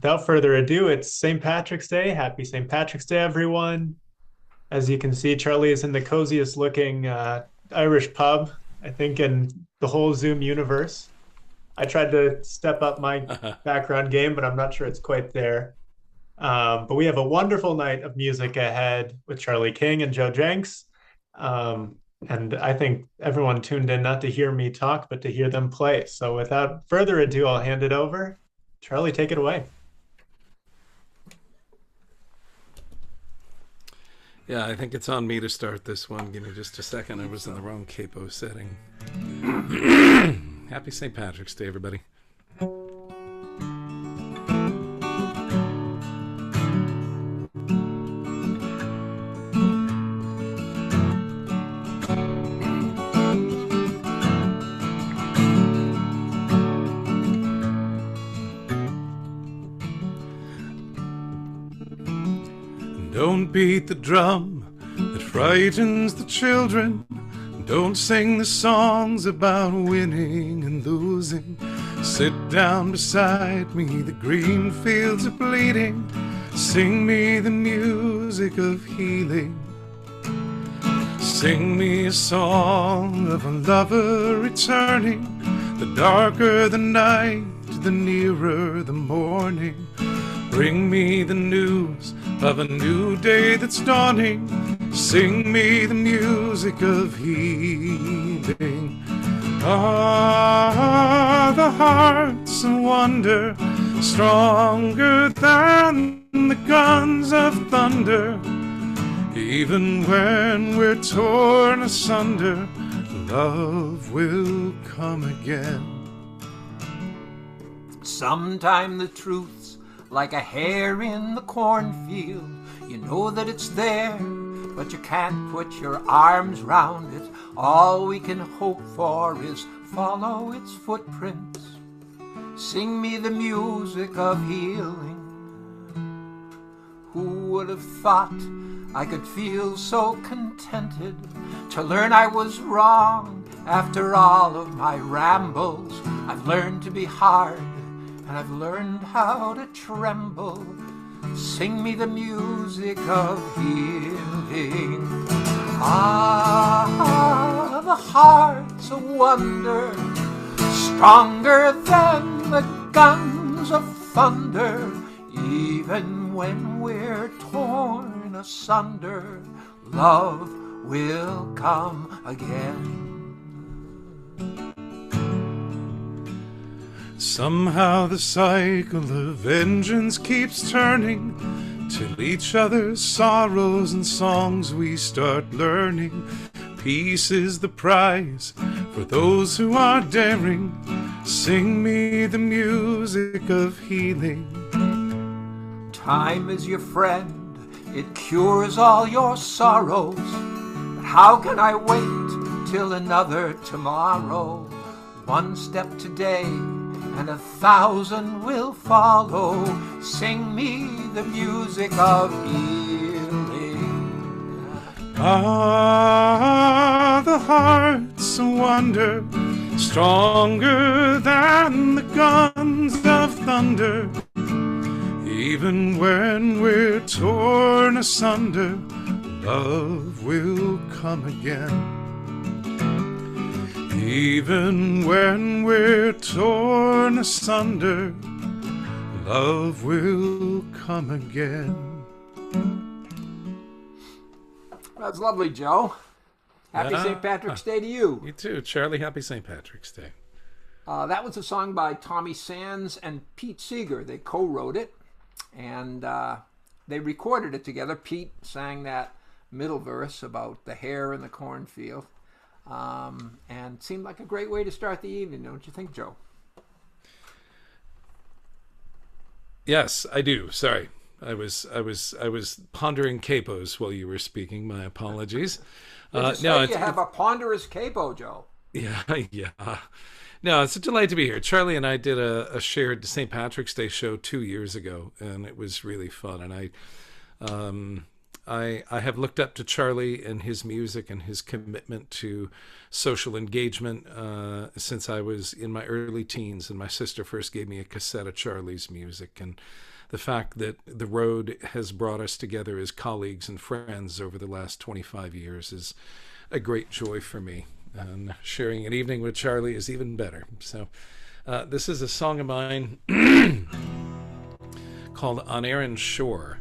without further ado, it's St. Patrick's Day. Happy St. Patrick's Day, everyone. As you can see, Charlie is in the coziest looking Irish pub, I think, in the whole Zoom universe. I tried to step up my background game, but I'm not sure it's quite there. But we have a wonderful night of music ahead with Charlie King and Joe Jencks. And I think everyone tuned in not to hear me talk, but to hear them play. So without further ado, I'll hand it over. Charlie, take it away. Yeah, I think it's on me to start this one. Give me just a second. I was in the wrong capo setting. Happy St. Patrick's Day, everybody. Don't beat the drum that frightens the children. Don't sing the songs about winning and losing. Sit down beside me, the green fields are bleeding. Sing me the music of healing. Sing me a song of a lover returning. The darker the night, the nearer the morning. Bring me the news of a new day that's dawning. Sing me the music of healing. Ah, the heart's a wonder, stronger than the guns of thunder. Even when we're torn asunder, love will come again. Sometime the truth's like a hare in the cornfield. You know that it's there, but you can't put your arms round it. All we can hope for is follow its footprints. Sing me the music of healing. Who would have thought I could feel so contented to learn I was wrong after all of my rambles? I've learned to be hard, and I've learned how to tremble. Sing me the music of healing. Ah, the heart's a wonder, stronger than the guns of thunder. Even when we're torn asunder, love will come again. Somehow the cycle of vengeance keeps turning, till each other's sorrows and songs we start learning. Peace is the prize for those who are daring. Sing me the music of healing. Time is your friend, it cures all your sorrows. But how can I wait till another tomorrow? One step today, and 1,000 will follow. Sing me the music of healing. Ah, the heart's a wonder, stronger than the guns of thunder. Even when we're torn asunder, love will come again. Even when we're torn asunder, love will come again. That's lovely, Joe. Happy St. Patrick's Day to you. You too, Charlie. Happy St. Patrick's Day. That was a song by Tommy Sands and Pete Seeger. They co-wrote it, and they recorded it together. Pete sang that middle verse about the hare in the cornfield. And seemed like a great way to start the evening, don't you think, Joe? Yes, I do. Sorry, I was pondering capos while you were speaking. My apologies. No, you have a ponderous capo, Joe. Yeah, yeah. No, it's a delight to be here. Charlie and I did a shared St. Patrick's Day show 2 years ago, and it was really fun. And I have looked up to Charlie and his music and his commitment to social engagement since I was in my early teens, and my sister first gave me a cassette of Charlie's music. And the fact that the road has brought us together as colleagues and friends over the last 25 years is a great joy for me. And sharing an evening with Charlie is even better. So this is a song of mine called On Erin's Shore.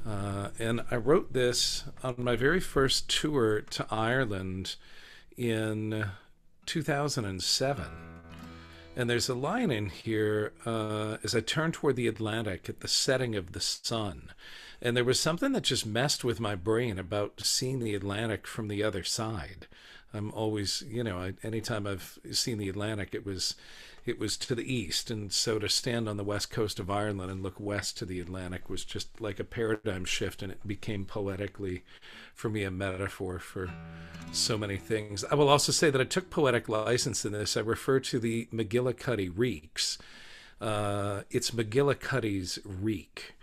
And I wrote this on my very first tour to Ireland in 2007. And there's a line in here as I turned toward the Atlantic at the setting of the sun. And there was something that just messed with my brain about seeing the Atlantic from the other side. I'm always, anytime I've seen the Atlantic, it was to the east. And so to stand on the west coast of Ireland and look west to the Atlantic was just like a paradigm shift. And it became poetically, for me, a metaphor for so many things. I will also say that I took poetic license in this. I refer to the McGillicuddy Reeks. It's McGillicuddy's Reek.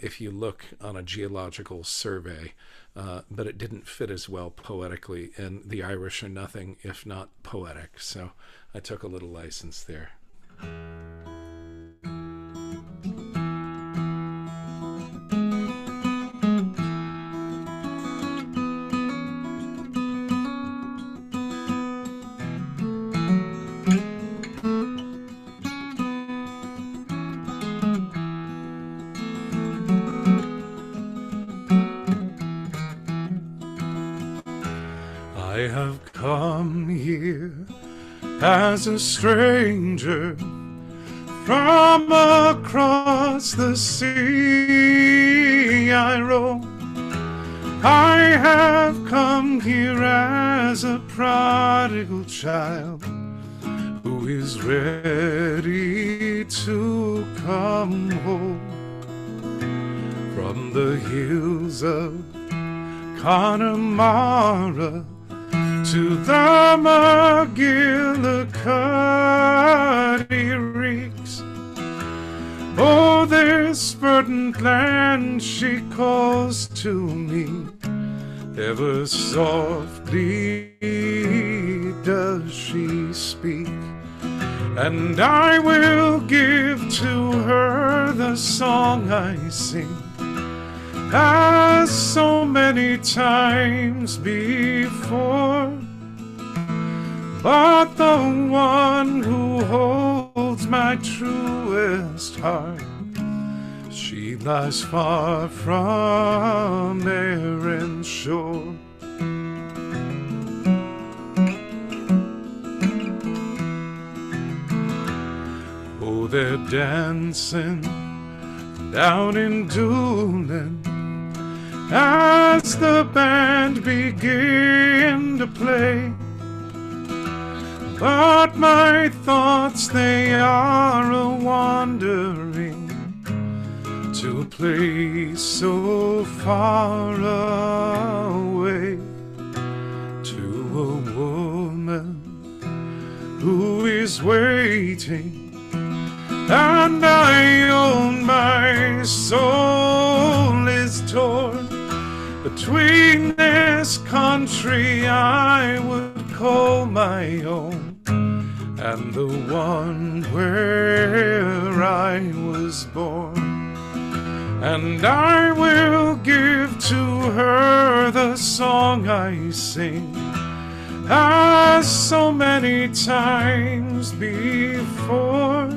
If you look on a geological survey, but it didn't fit as well poetically, and the Irish are nothing if not poetic, so I took a little license there. I have come here as a stranger from across the sea. I roam. I have come here as a prodigal child who is ready to come home from the hills of Connemara to the McGillicuddy Reeks. Oh, this verdant land, she calls to me, ever softly does she speak, and I will give to her the song I sing, as so many times before. But the one who holds my truest heart, she lies far from Erin's shore. Oh, they're dancing down in Doolin as the band begin to play. But my thoughts, they are a-wandering to a place so far away, to a woman who is waiting, and I own my soul is torn between this country I would call my own and the one where I was born. And I will give to her the song I sing, as so many times before.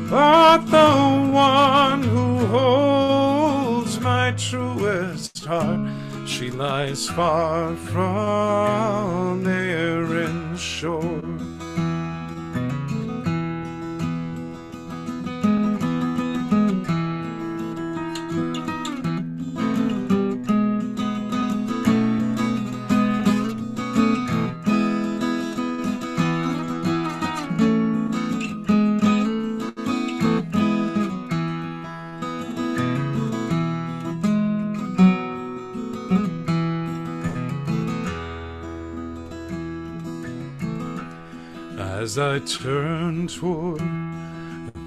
But the one who holds my truest heart, she lies far from Erin's shore. As I turn toward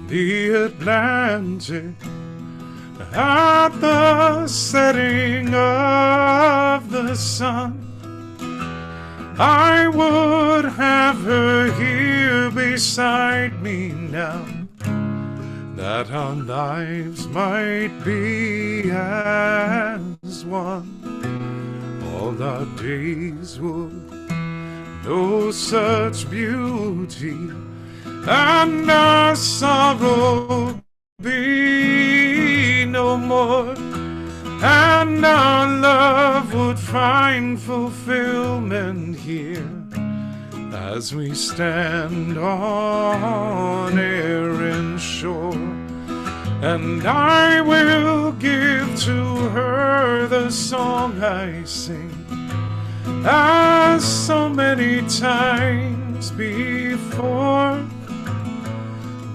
the Atlantic, at the setting of the sun. I would have her here beside me now, that our lives might be as one. All our days would know such beauty, and our sorrow be no more, and our love would find fulfillment here as we stand on Erin's shore. And I will give to her the song I sing, as so many times before,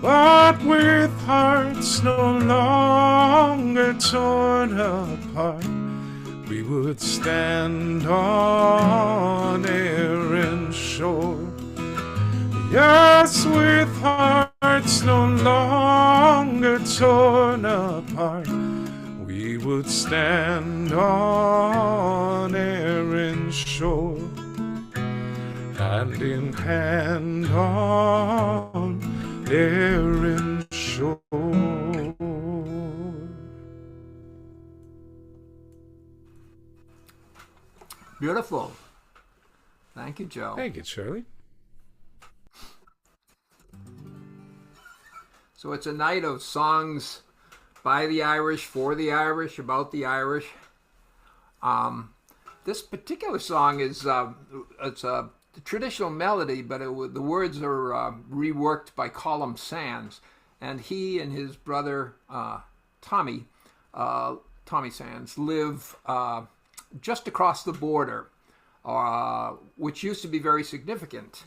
but with hearts no longer torn apart, we would stand on Erin's shore. Yes, with hearts no longer torn apart, we would stand on Erin's shore, hand in hand on Erin's shore. Beautiful. Thank you, Joe. Thank you, Charlie. So it's a night of songs by the Irish, for the Irish, about the Irish. This particular song is it's a traditional melody, but the words are reworked by Colum Sands, and he and his brother Tommy Sands live just across the border, which used to be very significant.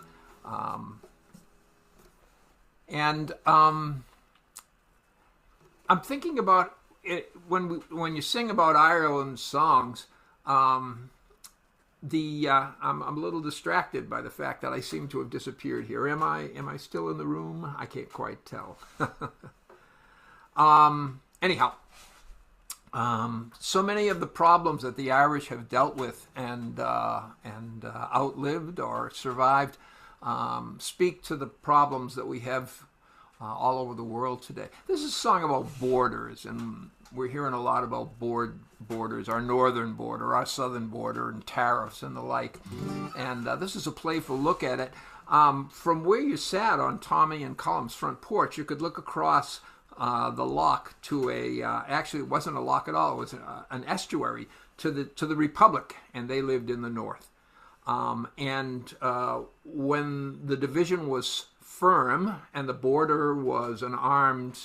I'm thinking about it when you sing about Ireland songs. I'm a little distracted by the fact that I seem to have disappeared here. Am I still in the room? I can't quite tell. Anyhow, so many of the problems that the Irish have dealt with and outlived or survived speak to the problems that we have all over the world today. This is a song about borders, and we're hearing a lot about borders, our northern border, our southern border, and tariffs and the like. And this is a playful look at it. From where you sat on Tommy and Colum's front porch, you could look across the loch to actually it wasn't a loch at all, it was an estuary to the Republic, and they lived in the north. When the division was firm and the border was an armed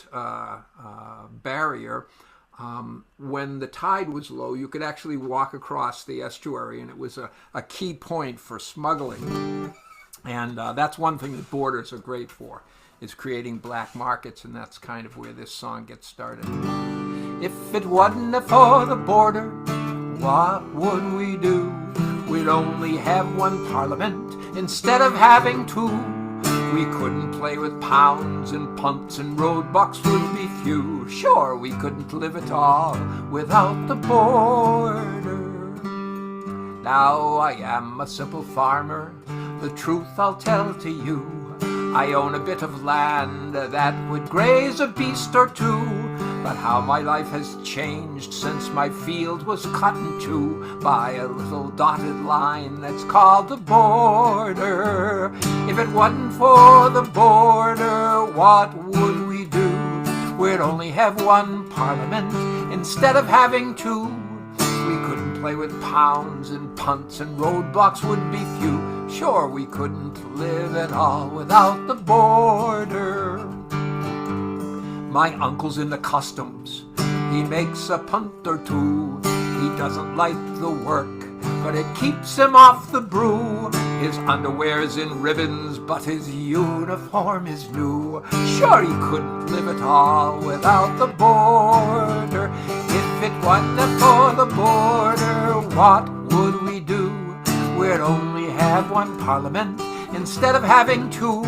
barrier, when the tide was low, you could actually walk across the estuary, and it was a key point for smuggling. And that's one thing that borders are great for, is creating black markets, and that's kind of where this song gets started. If it wasn't for the border, what would we do? We'd only have one parliament instead of having two. We couldn't play with pounds and punts, and roadblocks would be few. Sure, we couldn't live at all without the border. Now I am a simple farmer, the truth I'll tell to you. I own a bit of land that would graze a beast or two. But how my life has changed since my field was cut in two by a little dotted line that's called the border. If it wasn't for the border, what would we do? We'd only have one parliament instead of having two. We couldn't play with pounds and punts, and roadblocks would be few. Sure, we couldn't live at all without the border. My uncle's in the customs, he makes a punt or two. He doesn't like the work, but it keeps him off the brew. His underwear's in ribbons, but his uniform is new. Sure, he couldn't live at all without the border. If it wasn't for the border, what would we do? We'd only have one parliament instead of having two.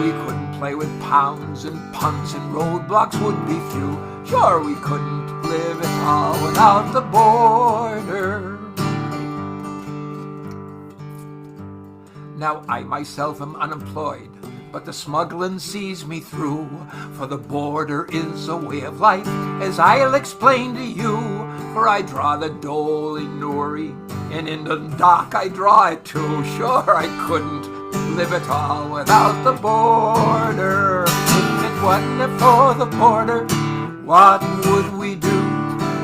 We couldn't play with pounds and punts and roadblocks would be few. Sure, we couldn't live at all without the border. Now I myself am unemployed, but the smuggling sees me through. For the border is a way of life, as I'll explain to you. For I draw the dole in Newry, and in the dock I draw it too. Sure, I couldn't live at all without the border. If it wasn't for the border, what would we do?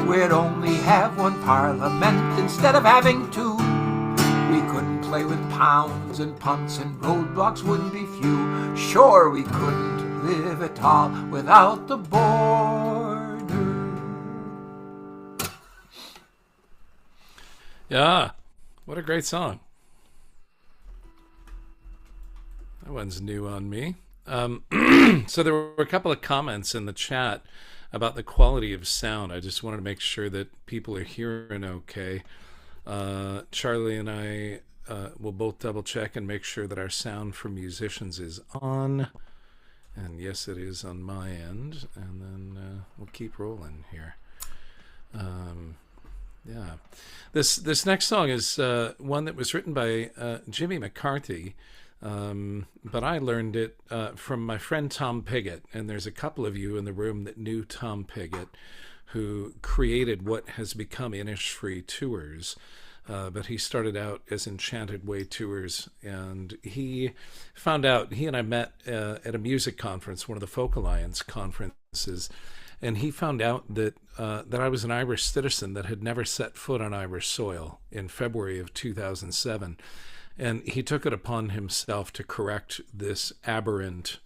We'd only have one parliament instead of having two. We couldn't play with pounds and punts, and roadblocks would be few. Sure, we couldn't live at all without the border. Yeah, what a great song. That one's new on me. So there were a couple of comments in the chat about the quality of sound. I just wanted to make sure that people are hearing okay. Charlie and I will both double check and make sure that our sound for musicians is on. And yes, it is on my end. And then we'll keep rolling here. Yeah. This next song is one that was written by Jimmy McCarthy. But I learned it from my friend Tom Pigott, and there's a couple of you in the room that knew Tom Pigott, who created what has become Innisfree Tours. But he started out as Enchanted Way Tours, and he found out, he and I met at a music conference, one of the Folk Alliance conferences, and he found out that I was an Irish citizen that had never set foot on Irish soil in February of 2007. And he took it upon himself to correct this aberrant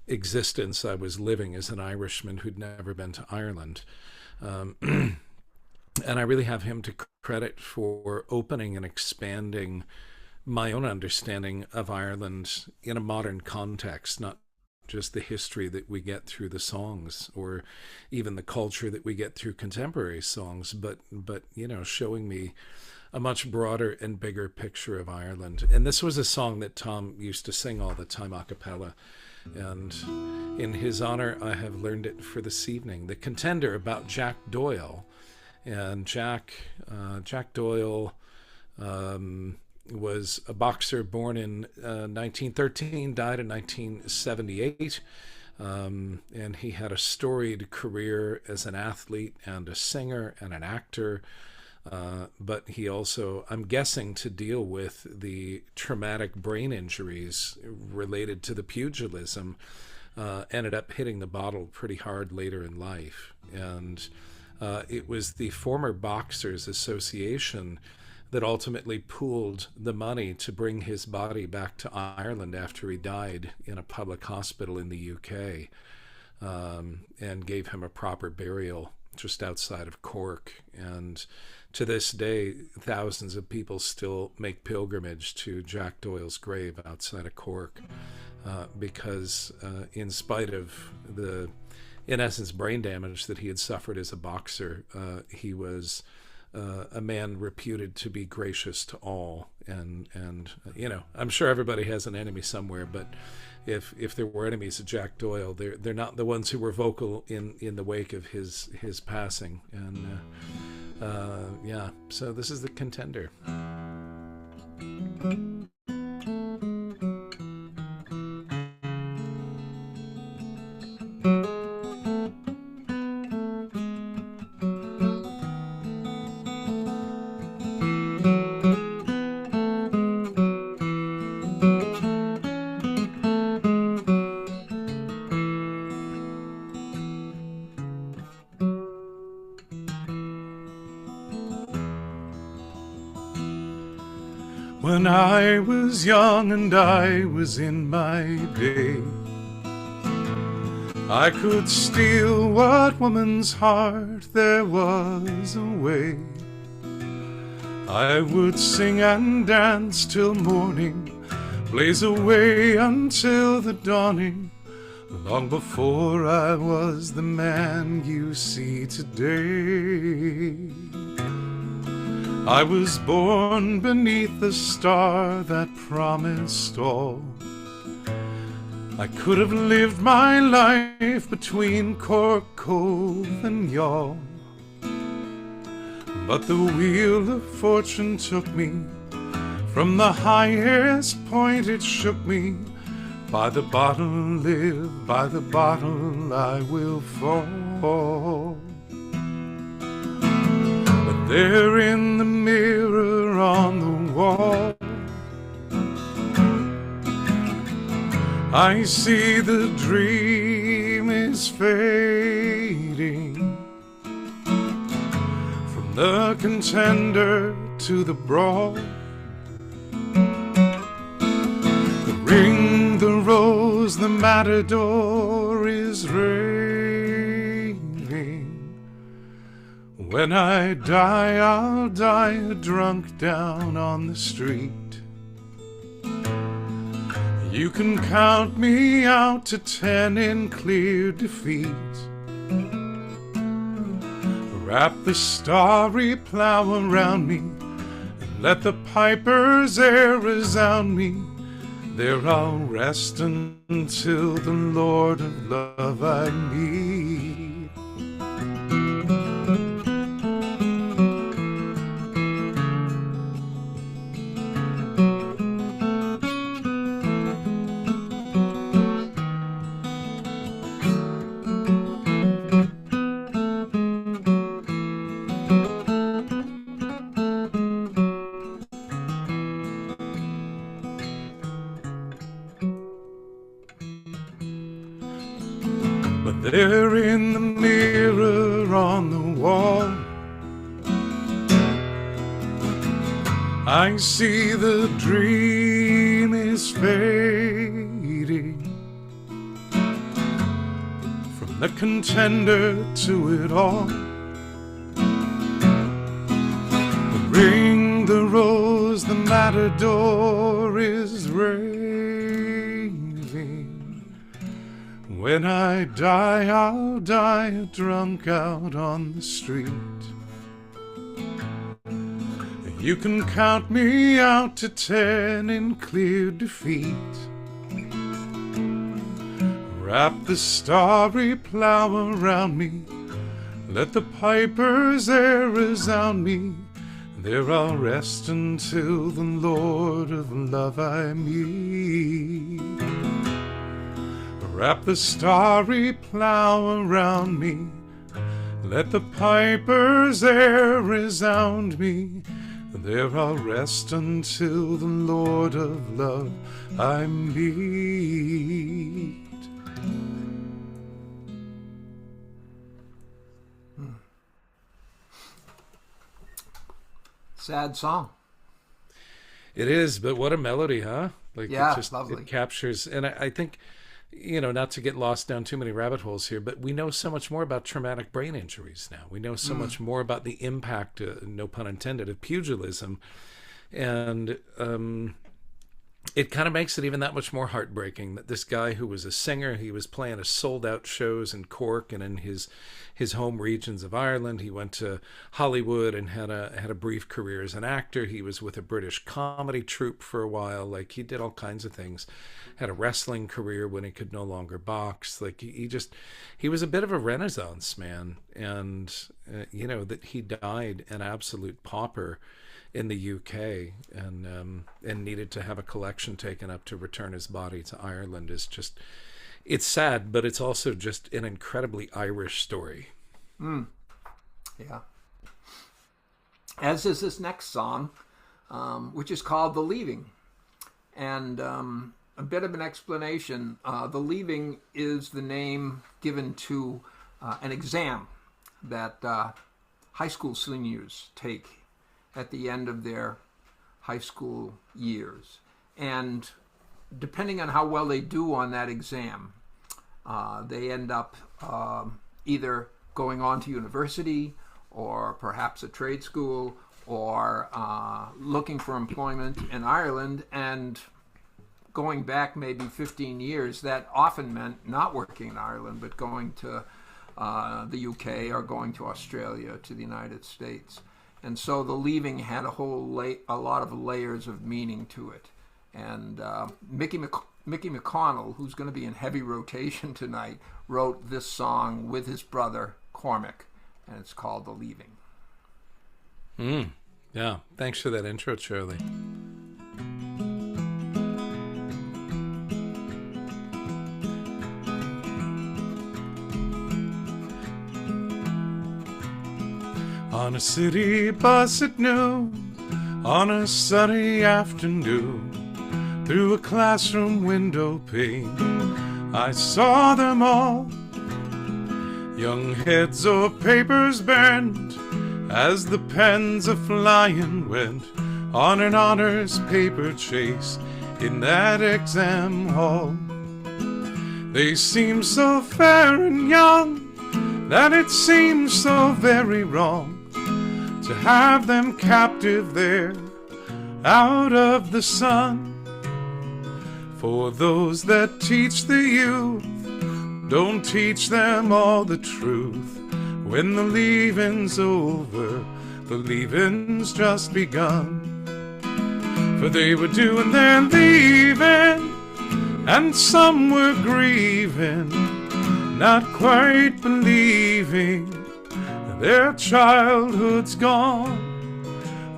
existence I was living as an Irishman who'd never been to Ireland. And I really have him to credit for opening and expanding my own understanding of Ireland in a modern context, not just the history that we get through the songs or even the culture that we get through contemporary songs, but you know, showing me a much broader and bigger picture of Ireland. And this was a song that Tom used to sing all the time a cappella. And in his honor, I have learned it for this evening. The Contender, about Jack Doyle. And Jack Doyle was a boxer born in 1913, died in 1978. And he had a storied career as an athlete and a singer and an actor. But he also, I'm guessing, to deal with the traumatic brain injuries related to the pugilism, ended up hitting the bottle pretty hard later in life. And it was the former Boxers Association that ultimately pooled the money to bring his body back to Ireland after he died in a public hospital in the UK, and gave him a proper burial just outside of Cork. And to this day, thousands of people still make pilgrimage to Jack Doyle's grave outside of Cork, because in spite of the, in essence, brain damage that he had suffered as a boxer, he was a man reputed to be gracious to all. And you know, I'm sure everybody has an enemy somewhere, but if there were enemies of Jack Doyle, they're not the ones who were vocal in the wake of his passing. And yeah, so this is The Contender. When I was young and I was in my day, I could steal what woman's heart there was away. I would sing and dance till morning, blaze away until the dawning, long before I was the man you see today. I was born beneath the star that promised all, I could have lived my life between Cork Cove and Youghal, but the wheel of fortune took me from the highest point. It shook me. By the bottle live, by the bottle I will fall. But there in the mirror on the wall, I see the dream is fading, from the contender to the brawl. The ring, the rose, the matador is raving. When I die, I'll die drunk down on the street. You can count me out to 10 in clear defeat. Wrap the starry plow around me, and let the piper's air resound me. There I'll rest until the Lord of Love I meet. But there in the mirror on the wall, I see the dream is fading, from the contender to it all. The ring, the rose, the matador is raving. When I die, I'll die drunk out on the street. You can count me out to 10 in clear defeat. Wrap the starry plow around me, let the piper's air resound me. There I'll rest until the Lord of Love I meet. Wrap the starry plow around me, let the piper's air resound me. There I'll rest until the Lord of Love I meet. Sad song. It is, but what a melody, huh? Like, Yeah, it just, lovely. it captures, and I think, you know, not to get lost down too many rabbit holes here, but we know so much more about traumatic brain injuries now. We know so much more about the impact, no pun intended, of pugilism, and it kind of makes it even that much more heartbreaking that this guy who was a singer, he was playing a sold-out shows in Cork and in his home regions of Ireland. He went to Hollywood and had a brief career as an actor. He was with a British comedy troupe for a while. Like, he did all kinds of things. Had a wrestling career when he could no longer box. Like, he was a bit of a Renaissance man. And you know, that he died an absolute pauper in the UK and needed to have a collection taken up to return his body to Ireland is just, it's sad, but it's also just an incredibly Irish story. Yeah. As is this next song, which is called The Leaving. And a bit of an explanation. The Leaving is the name given to an exam that high school seniors take at the end of their high school years. And depending on how well they do on that exam, they end up either going on to university or perhaps a trade school or looking for employment in Ireland. And going back maybe 15 years, that often meant not working in Ireland, but going to the UK or going to Australia, to the United States. And so The Leaving had a lot of layers of meaning to it. And Mickey Mickey McConnell, who's going to be in heavy rotation tonight, wrote this song with his brother Cormac, and it's called The Leaving. Yeah, thanks for that intro, Charlie. On a city bus at noon, on a sunny afternoon, through a classroom window pane, I saw them all, young heads or papers bent, as the pens a-flying went on an honors paper chase in that exam hall. They seemed so fair and young that it seemed so very wrong to have them captive there out of the sun. For those that teach the youth don't teach them all the truth. When the leaving's over, the leaving's just begun. For they were doing their leaving, and some were grieving, not quite believing their childhood's gone.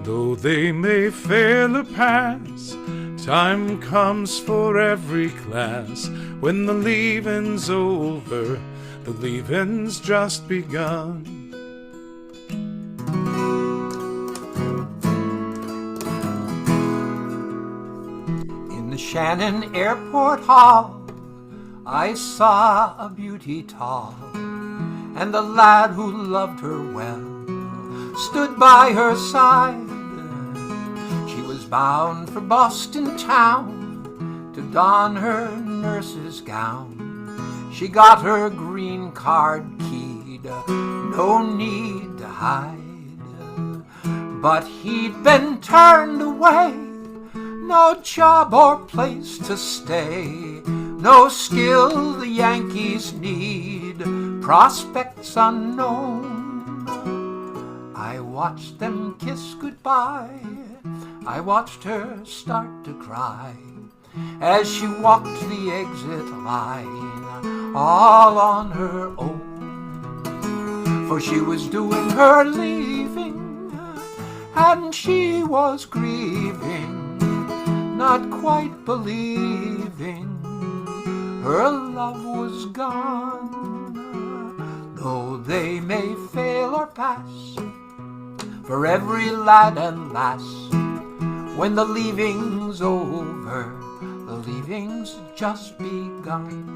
Though they may fail or pass, time comes for every class. When the leaving's over, the leaving's just begun. In the Shannon Airport Hall, I saw a beauty tall, and the lad who loved her well stood by her side. She was bound for Boston town to don her nurse's gown. She got her green card keyed, no need to hide. But he'd been turned away, no job or place to stay, no skill the Yankees need, prospects unknown. I watched them kiss goodbye, I watched her start to cry, as she walked the exit line, all on her own. For she was doing her leaving, and she was grieving, not quite believing her love was gone. Though they may fail or pass, for every lad and lass, when the leaving's over, the leaving's just begun.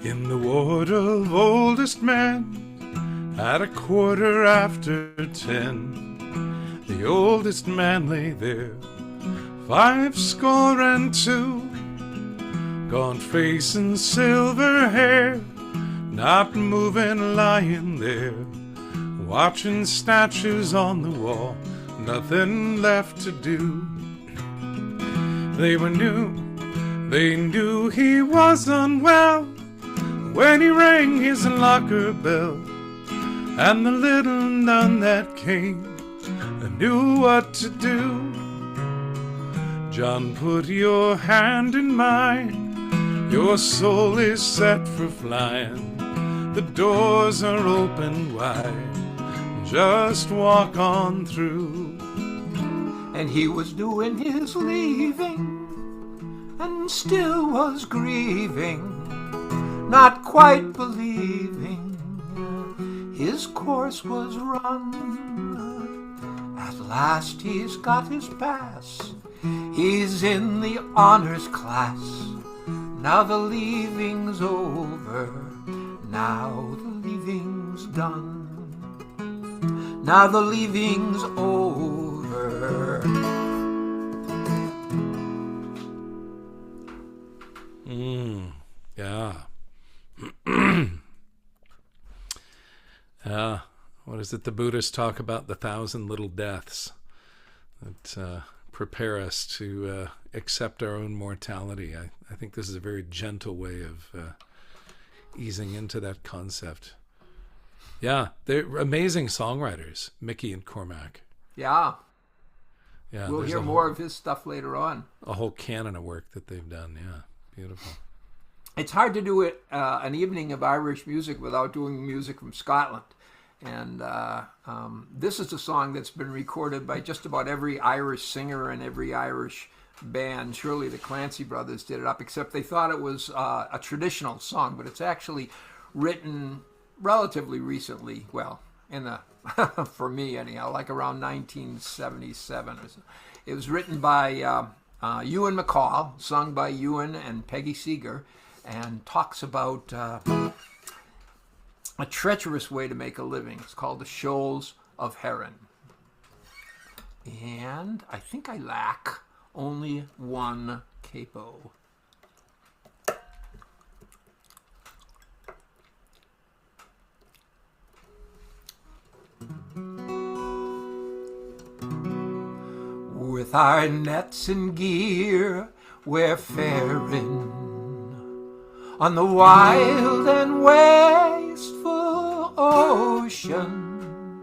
In the ward of oldest men, at 10:15, the oldest man lay there, 62, gaunt face and silver hair, not moving, lying there, watching statues on the wall, nothing left to do. They knew he was unwell when he rang his locker bell, and the little nun that came knew what to do. John, put your hand in mine, your soul is set for flying, the doors are open wide, just walk on through. And he was doing his leaving, and still was grieving, not quite believing his course was run. At last he's got his pass, he's in the honors class. Now the leaving's over, now the leaving's done. Now the leaving's over. Yeah. What is it the Buddhists talk about? The 1,000 little deaths that prepare us to accept our own mortality. I think this is a very gentle way of easing into that concept. Yeah, they're amazing songwriters, Mickey and Cormac. Yeah. Yeah, We'll there's hear more of his stuff later on. a whole canon of work that they've done. Yeah, beautiful. It's hard to do an evening of Irish music without doing music from Scotland. And this is a song that's been recorded by just about every Irish singer and every Irish band. Surely the Clancy brothers did it up, except they thought it was a traditional song, but it's actually written relatively recently. Well, in the for me anyhow, like around 1977 or so. It was written by Ewan MacColl, sung by Ewan and Peggy Seeger, and talks about a treacherous way to make a living. It's called the Shoals of Heron. And I think I lack only one capo. With our nets and gear, we're faring on the wild and wasteful ocean.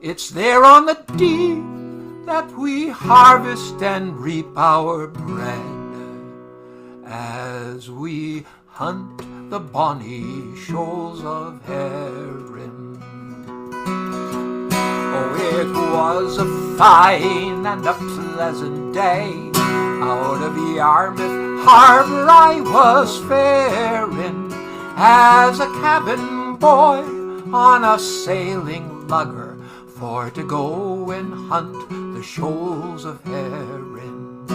It's there on the deep that we harvest and reap our bread as we hunt the bonny shoals of herring. Oh, it was a fine and a pleasant day. Out of Yarmouth Harbour I was faring as a cabin boy on a sailing lugger for to go and hunt the shoals of herring.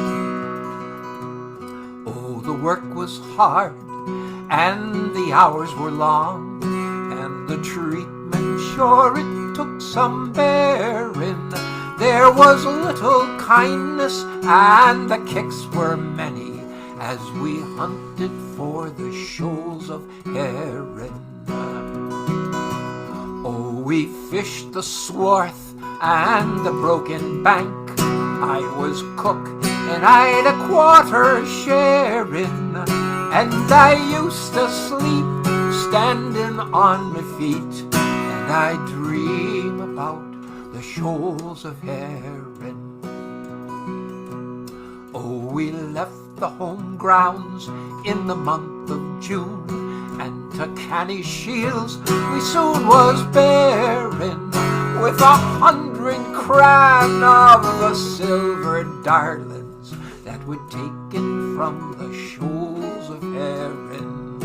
Oh, the work was hard and the hours were long, and the treatment sure it took some bearing. There was little kindness and the kicks were many as we hunted for the shoals of herring. Oh, we fished the swarth and the broken bank. I was cook and I'd a quarter sharing, and I used to sleep standing on my feet, and I dream about the shoals of herring. Oh, we left the home grounds in the month of June, and to Canny Shields we soon was bearing, with 100 cran of the silver darlings that were taken from the shoals of herring.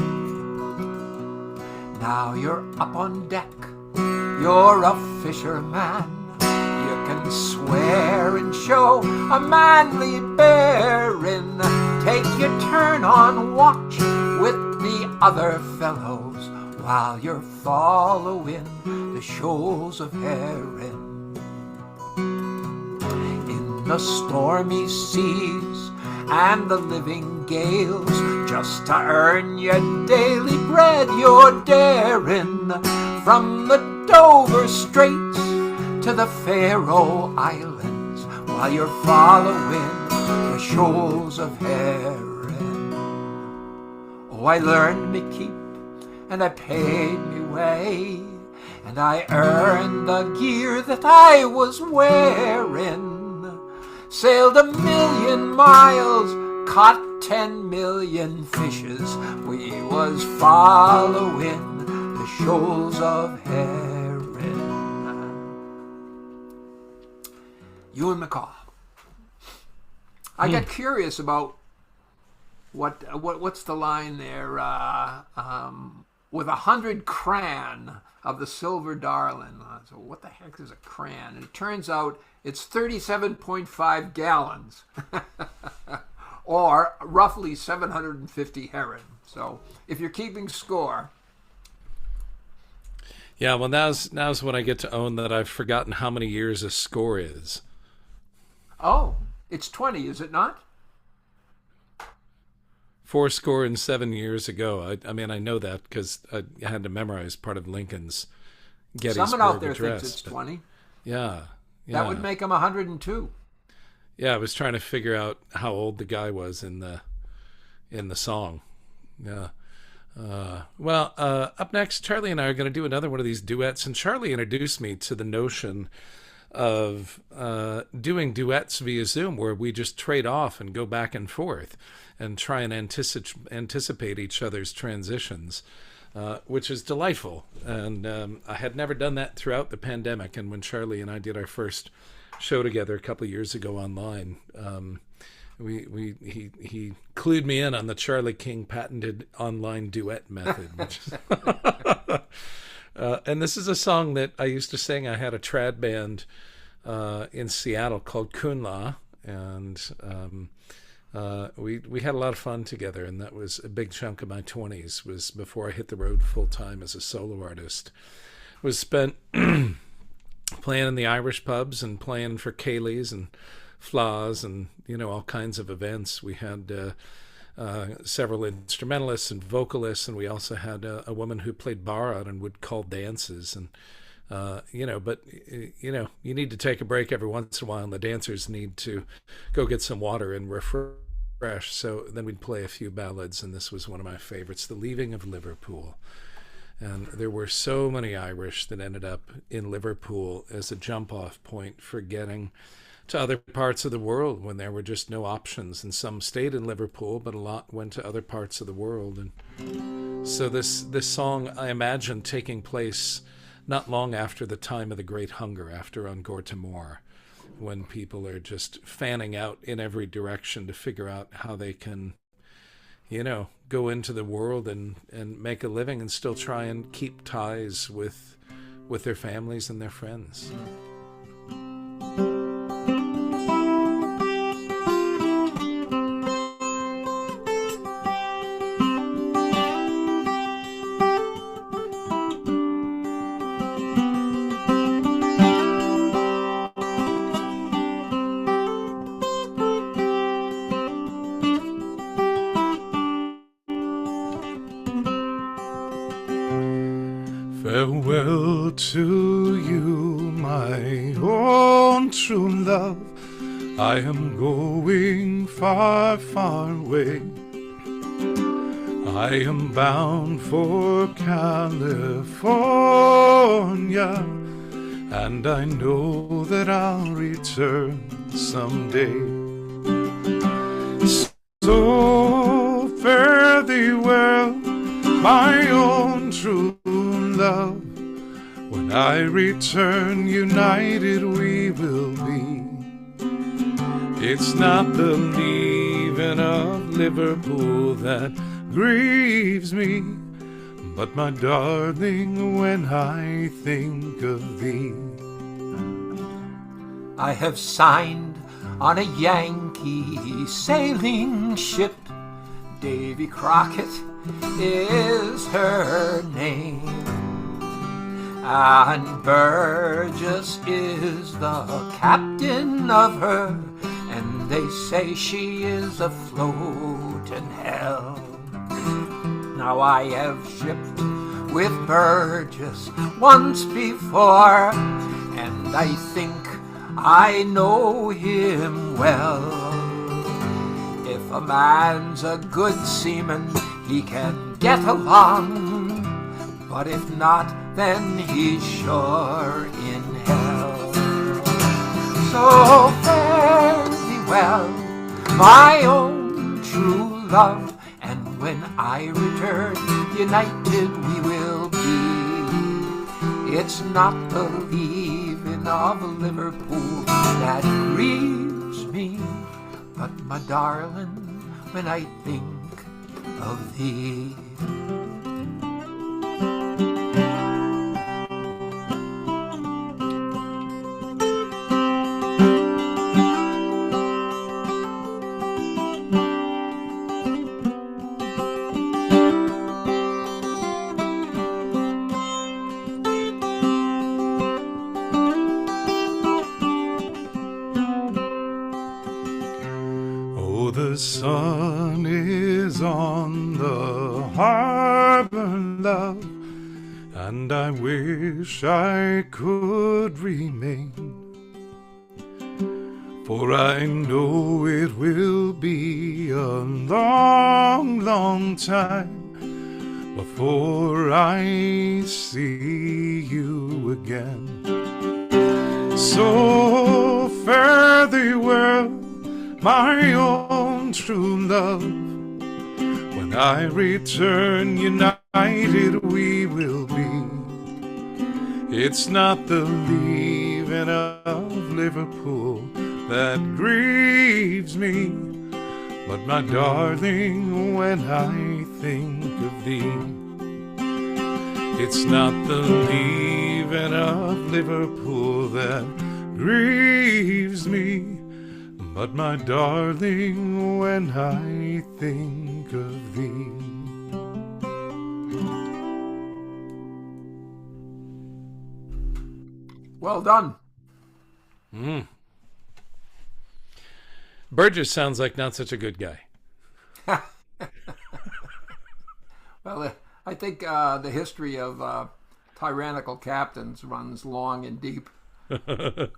Now you're up on deck, you're a fisherman. You can swear and show a manly bearing. Take your turn on watch with the other fellows while you're following the shoals of herring. In the stormy seas and the living gales, just to earn your daily bread you're daring, from the Dover Straits to the Faroe Islands, while you're following the shoals of herring. Oh, I learned me keep and I paid me way, and I earned the gear that I was wearing. Sailed 1,000,000 miles, caught 10 million fishes. We was following the shoals of herring. Ewan MacColl. I got curious about what's the line there? With 100 cran of the silver darling. So what the heck is a cran? And it turns out it's 37.5 gallons, or roughly 750 herring. So if you're keeping score. Yeah, well, now's when I get to own that I've forgotten how many years a score is. Oh, it's 20, is it not? 77 years ago. I mean, I know that because I had to memorize part of Lincoln's Gettysburg Someone out there Address. thinks it's 20. Yeah. That would make him 102. Yeah, I was trying to figure out how old the guy was in the song. Yeah. Up next, Charlie and I are going to do another one of these duets, and Charlie introduced me to the notion of doing duets via Zoom, where we just trade off and go back and forth and try and anticipate each other's transitions, which is delightful. And I had never done that throughout the pandemic. And when Charlie and I did our first show together a couple of years ago online, he clued me in on the Charlie King patented online duet method. Which and this is a song that I used to sing. I had a trad band in Seattle called Kunla, and we had a lot of fun together. And that was a big chunk of my 20s. Was before I hit the road full time as a solo artist. Was spent playing in the Irish pubs and playing for Kayleys and Flaws and all kinds of events. We had several instrumentalists and vocalists, and we also had a woman who played bar and would call dances. And but you need to take a break every once in a while, and the dancers need to go get some water and refresh. So then we'd play a few ballads, and this was one of my favorites, "The Leaving of Liverpool." And there were so many Irish that ended up in Liverpool as a jump-off point for getting to other parts of the world when there were just no options. And some stayed in Liverpool, but a lot went to other parts of the world. And so this song, I imagine, taking place not long after the time of the Great Hunger, after An Gorta Mór, when people are just fanning out in every direction to figure out how they can, go into the world and make a living and still try and keep ties with their families and their friends. Farewell to you, my own true love. I am going far, far away. I am bound for California, and I know that I'll return someday. So fare thee well, my own true love. When I return, united we will be. It's not the leaving of Liverpool that grieves me, but my darling, when I think of thee. I have signed on a Yankee sailing ship. Davy Crockett is her name, and Burgess is the captain of her, and they say she is afloat in hell. Now I have shipped with Burgess once before, and I think I know him well. If a man's a good seaman, he can get along, but if not, then he's sure in hell. So fare thee well, my own true love, and when I return, united we will be. It's not the leaving of Liverpool that grieves me, but my darling, when I think of thee. The sun is on the harbor, love, and I wish I could remain, for I know it will be a long, long time before I see you again. So fare thee well, my own true love. When I return, united we will be. It's not the leaving of Liverpool that grieves me, but my darling, when I think of thee. It's not the leaving of Liverpool that grieves me, but my darling, when I think of thee. Well done. Burgess sounds like not such a good guy. Well, I think the history of tyrannical captains runs long and deep. Kind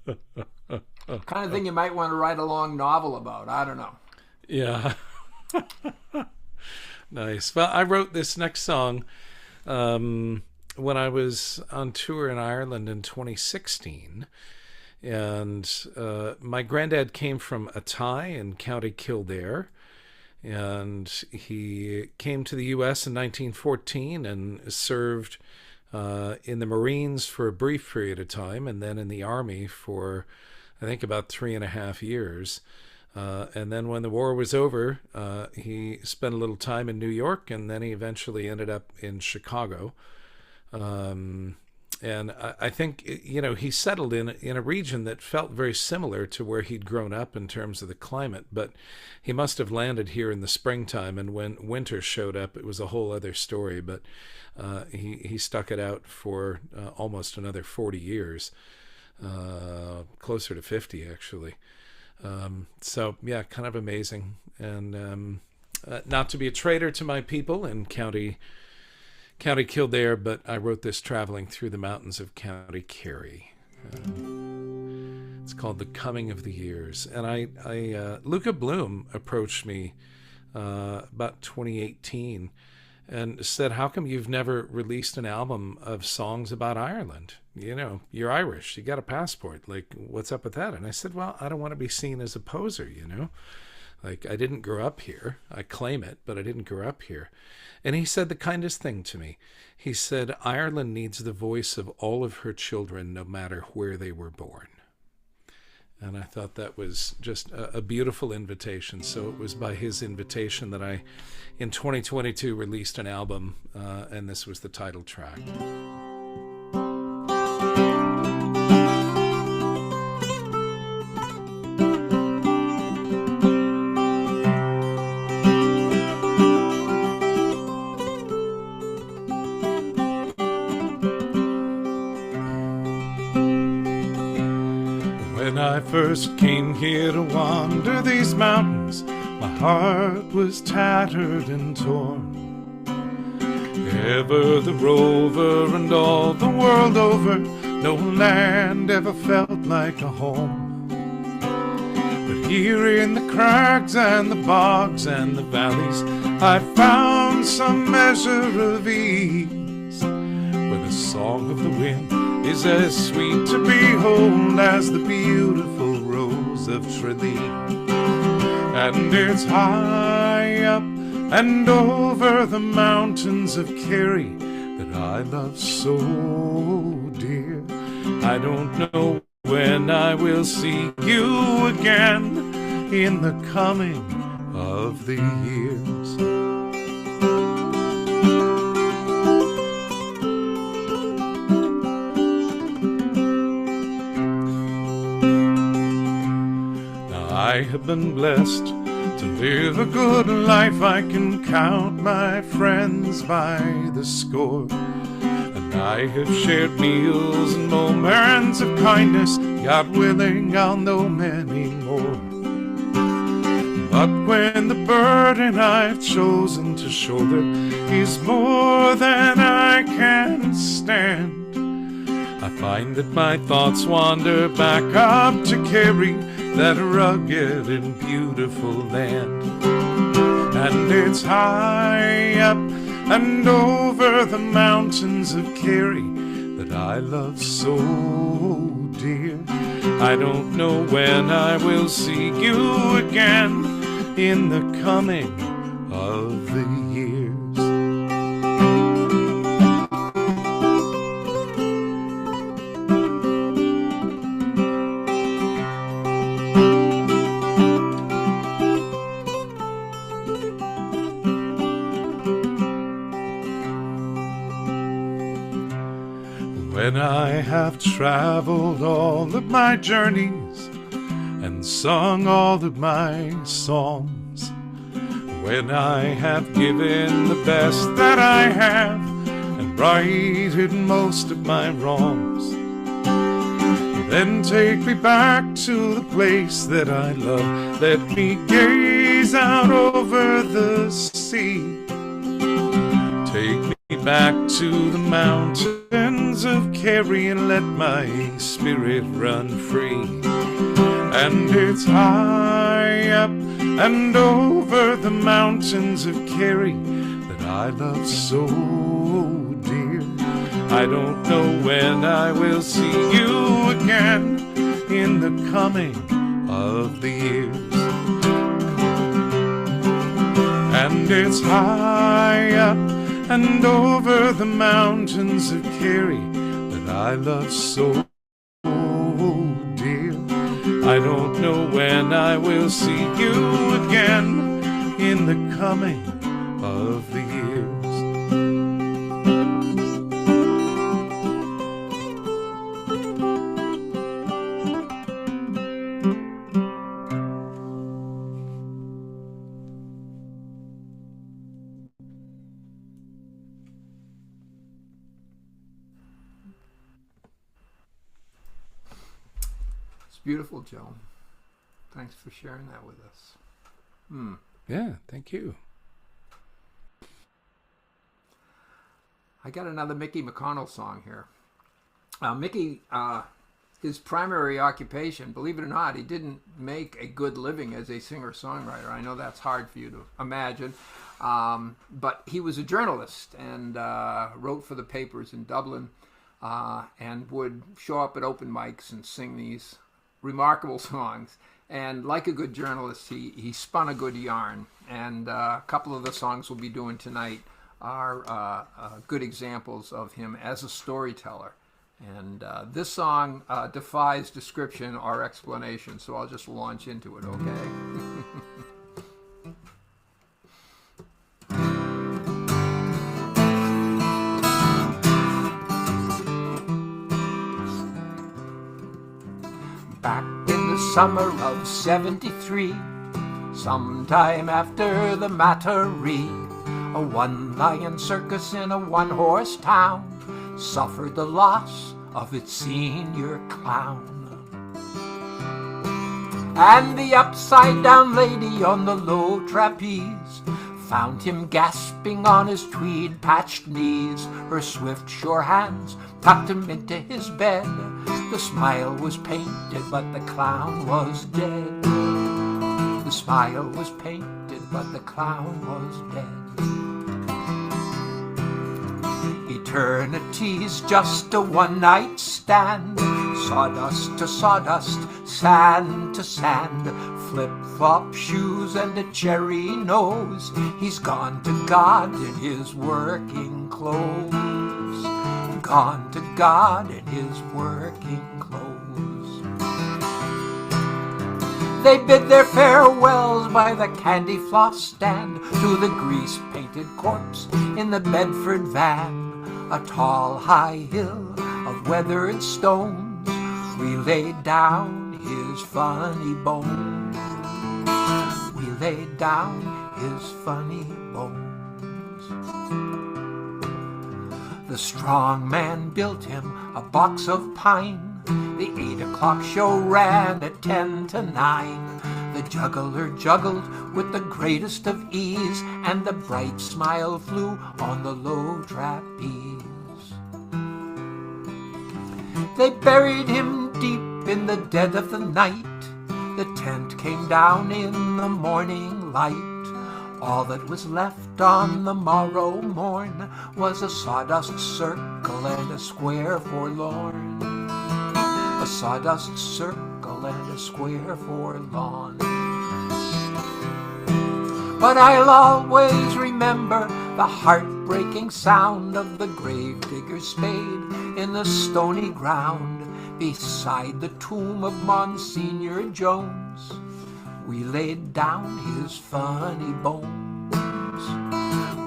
of thing you might want to write a long novel about. I don't know. Yeah. Nice. Well, I wrote this next song when I was on tour in Ireland in 2016. And my granddad came from Athy in County Kildare. And he came to the U.S. in 1914 and served in the Marines for a brief period of time, and then in the Army for, I think, about 3.5 years. And then when the war was over, he spent a little time in New York, and then he eventually ended up in Chicago. And I think, you know, he settled in a region that felt very similar to where he'd grown up in terms of the climate, but he must have landed here in the springtime, and when winter showed up, it was a whole other story. But he stuck it out for almost another 40 years, closer to 50, actually. So, yeah, kind of amazing. And not to be a traitor to my people in County Kildare, but I wrote this traveling through the mountains of County Kerry. It's called The Coming of the Years. And Luca Bloom approached me about 2018 and said, how come you've never released an album of songs about Ireland? You know, you're Irish, you got a passport. Like, what's up with that? And I said, well, I don't want to be seen as a poser, you know? Like, I didn't grow up here. I claim it, but I didn't grow up here. And he said the kindest thing to me. He said, Ireland needs the voice of all of her children, no matter where they were born. And I thought that was just a beautiful invitation. So it was by his invitation that I, in 2022, released an album, and this was the title track. When I first came here to wander these mountains, my heart was tattered and torn. Ever the rover and all the world over, no land ever felt like a home. But here in the crags and the bogs and the valleys, I found some measure of ease, where the song of the wind is as sweet to behold as the beautiful rose of Tralee. And it's high up and over the mountains of Kerry that I love so dear. I don't know when I will see you again in the coming of the years. I have been blessed to live a good life. I can count my friends by the score, and I have shared meals and moments of kindness. God willing, I'll know many more. But when the burden I've chosen to shoulder is more than I can stand, I find that my thoughts wander back up to Kerry, that rugged and beautiful land. And it's high up and over the mountains of Kerry that that I love so dear. I don't know when I will see you again in the coming of the years. When I have traveled all of my journeys and sung all of my songs, when I have given the best that I have and righted most of my wrongs, then take me back to the place that I love. Let me gaze out over the sea. Take me back to the mountains of Kerry and let my spirit run free. And it's high up and over the mountains of Kerry that I love so dear. I don't know when I will see you again in the coming of the years. And it's high up and over the mountains of Kerry that I love so dear. I don't know when I will see you again in the coming of the years. Beautiful, Joe. Thanks for sharing that with us. Yeah, thank you. I got another Mickey McConnell song here. Mickey, his primary occupation, believe it or not, he didn't make a good living as a singer-songwriter. I know that's hard for you to imagine. But he was a journalist and wrote for the papers in Dublin and would show up at open mics and sing these remarkable songs. And like a good journalist, he spun a good yarn. And a couple of the songs we'll be doing tonight are good examples of him as a storyteller. And this song defies description or explanation, so I'll just launch into it, okay? Back in the summer of '73, sometime after the Mattery, a one-lion circus in a one-horse town suffered the loss of its senior clown. And the upside-down lady on the low trapeze found him gasping on his tweed-patched knees. Her swift, sure hands tucked him into his bed. The smile was painted, but the clown was dead. The smile was painted, but the clown was dead. Eternity's just a one-night stand. Sawdust to sawdust, sand to sand. Flip-flop shoes and a cherry nose. He's gone to God in his working clothes. Gone to God in his working clothes. They bid their farewells by the candy floss stand to the grease-painted corpse in the Bedford van. A tall, high hill of weathered stones, we laid down his funny bones. We laid down his funny bones. The strong man built him a box of pine. The 8 o'clock show ran at 10 to 9. The juggler juggled with the greatest of ease, and the bright smile flew on the low trapeze. They buried him deep in the dead of the night. The tent came down in the morning light. All that was left on the morrow morn was a sawdust circle and a square forlorn. A sawdust circle and a square forlorn. But I'll always remember the heartbreaking sound of the gravedigger's spade in the stony ground beside the tomb of Monsignor Jones. We laid down his funny bones.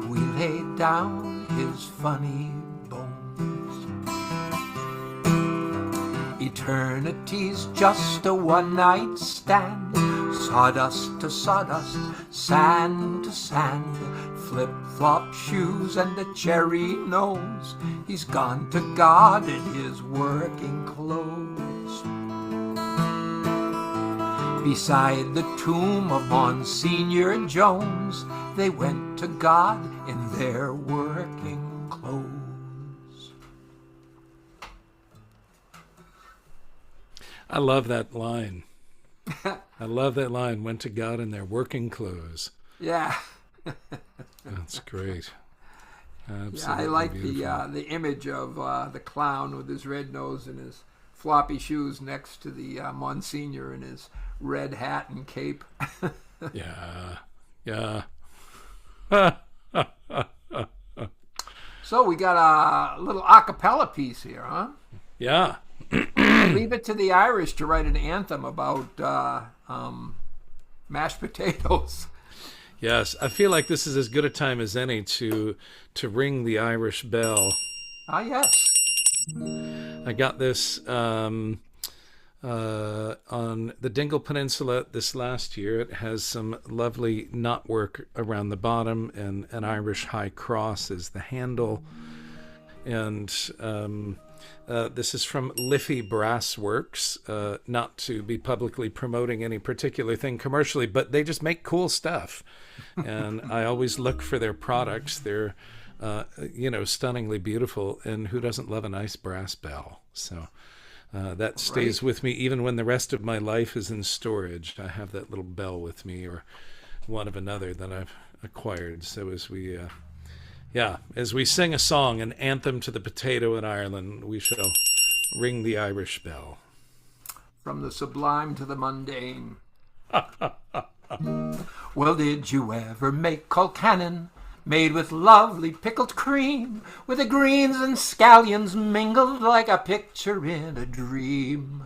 We laid down his funny bones. Eternity's just a one-night stand. Sawdust to sawdust, sand to sand. Flip-flop shoes and a cherry nose. He's gone to God in his working clothes. Beside the tomb of Monsignor Jones, they went to God in their working clothes. I love that line. I love that line, went to God in their working clothes. Yeah. That's great. Absolutely. Yeah, I like beautiful. the image of the clown with his red nose and his floppy shoes next to the Monsignor in his red hat and cape. Yeah. Yeah. So we got a little a cappella piece here, huh? Yeah. Leave it to the Irish to write an anthem about mashed potatoes. Yes, I feel like this is as good a time as any to ring the Irish bell. Ah, yes. I got this on the Dingle Peninsula this last year. It has some lovely knotwork around the bottom, and an Irish high cross is the handle. And this is from Liffey Brass Works, not to be publicly promoting any particular thing commercially, but they just make cool stuff. And I always look for their products. They're, stunningly beautiful. And who doesn't love a nice brass bell? So that stays with me even when the rest of my life is in storage. I have that little bell with me, or one of another that I've acquired. So as we sing a song, an anthem to the potato in Ireland, we shall ring the Irish bell. From the sublime to the mundane. Well, did you ever make colcannon, made with lovely pickled cream, with the greens and scallions mingled like a picture in a dream?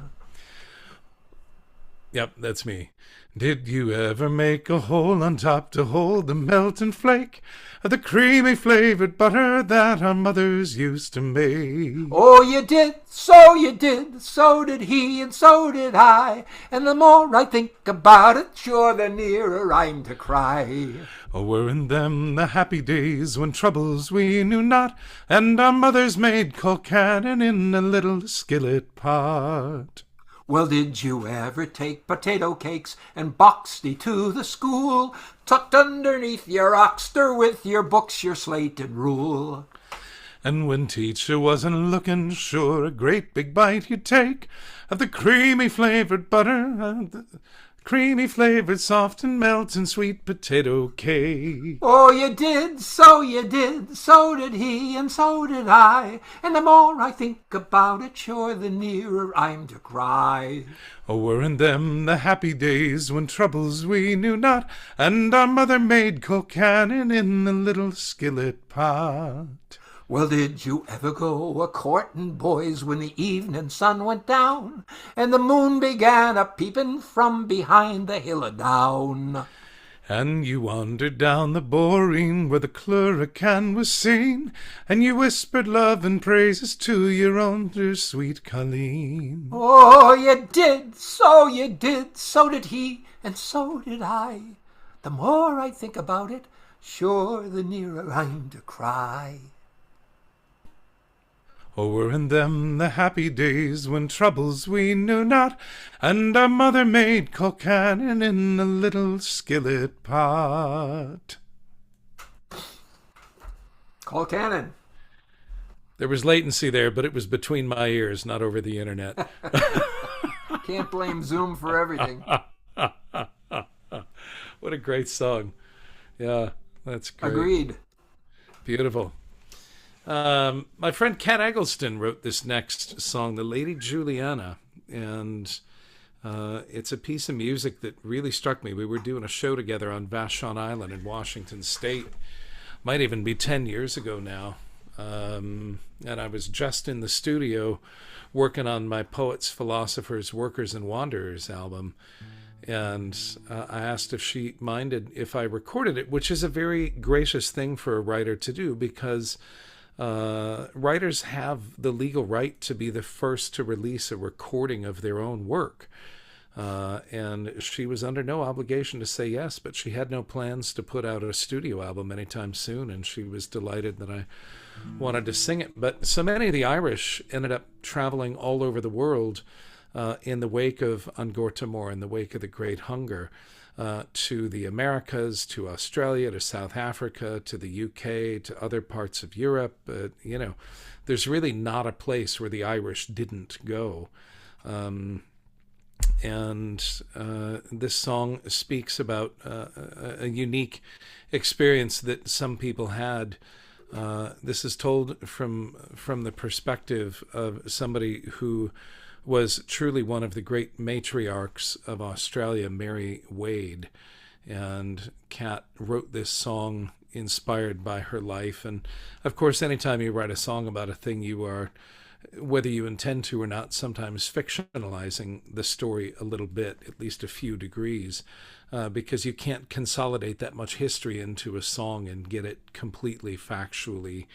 Yep, that's me. Did you ever make a hole on top to hold the melting flake of the creamy flavored butter that our mothers used to make? Oh, you did, so did he, and so did I. And the more I think about it, sure the nearer I'm to cry. Oh, weren't them the happy days when troubles we knew not, and our mothers made colcannon in a little skillet pot? Well, did you ever take potato cakes and box thee to the school, tucked underneath your oxter with your books, your slate and rule? And when teacher wasn't looking, sure a great big bite you'd take of the creamy flavored butter, creamy flavored, soft and melting sweet potato cake. Oh, you did, so did he, and so did I. And the more I think about it, sure the nearer I'm to cry. Oh, weren't them the happy days when troubles we knew not, and our mother made colcannon in the little skillet pot? Well, did you ever go a-courtin' boys when the evening sun went down, and the moon began a-peeping from behind the hill a-down? And you wandered down the boreen where the clurican was seen, and you whispered love and praises to your own dear sweet Colleen. Oh, you did, so did he, and so did I. The more I think about it, sure the nearer I'm to cry. Oh, weren't them the happy days when troubles we knew not, and our mother made colcannon in a little skillet pot? Colcannon. There was latency there, but it was between my ears, not over the internet. Can't blame Zoom for everything. What a great song. Yeah, that's great. Agreed. Beautiful. My friend Kat Eggleston wrote this next song, The Lady Juliana, and it's a piece of music that really struck me. We were doing a show together on Vashon Island in Washington State. Might even be 10 years ago now. And I was just in the studio working on my Poets, Philosophers, Workers, and Wanderers album. And I asked if she minded if I recorded it, which is a very gracious thing for a writer to do, because writers have the legal right to be the first to release a recording of their own work. And she was under no obligation to say yes, but she had no plans to put out a studio album anytime soon, and she was delighted that I wanted to sing it. But so many of the Irish ended up traveling all over the world in the wake of An Gortamór, in the wake of the Great Hunger, to the Americas, to Australia, to South Africa, to the UK, to other parts of Europe. There's really not a place where the Irish didn't go. And this song speaks about a unique experience that some people had. This is told from the perspective of somebody who was truly one of the great matriarchs of Australia, Mary Wade. And Kat wrote this song inspired by her life. And of course, anytime you write a song about a thing, you are, whether you intend to or not, sometimes fictionalizing the story a little bit, at least a few degrees, because you can't consolidate that much history into a song and get it completely factually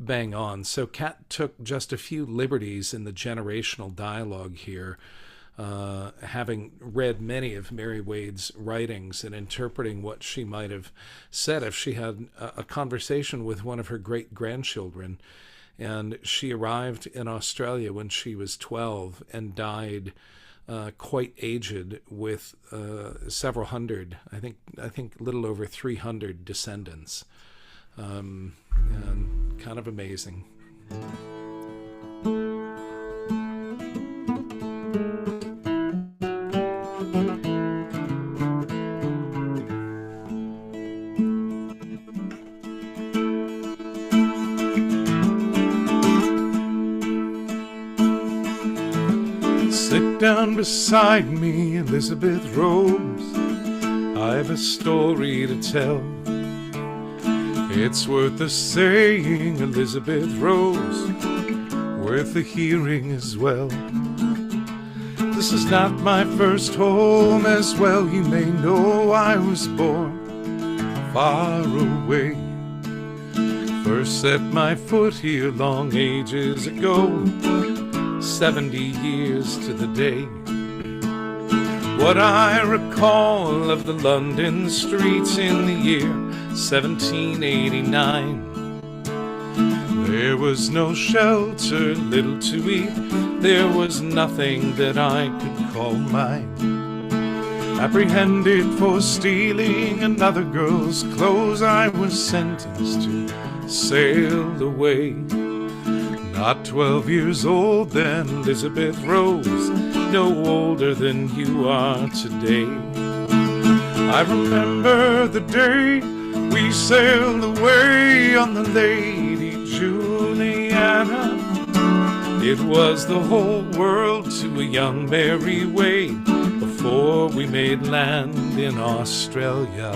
bang on. So Kat took just a few liberties in the generational dialogue here, having read many of Mary Wade's writings and interpreting what she might have said if she had a conversation with one of her great-grandchildren. And she arrived in Australia when she was 12 and died quite aged, with several hundred, I think a little over 300 descendants. And kind of amazing. Sit down beside me, Elizabeth Rose. I've a story to tell. It's worth the saying, Elizabeth Rose, worth the hearing as well. This is not my first home, as well you may know. I was born far away. First set my foot here long ages ago, 70 years to the day. What I recall of the London streets in the year 1789. There was no shelter, little to eat. There was nothing that I could call mine. Apprehended for stealing another girl's clothes, I was sentenced to sail away. Not 12 years old then, Elizabeth Rose, no older than you are today. I remember the day we sailed away on the Lady Juliana. It was the whole world to a young Mary Wade before we made land in Australia.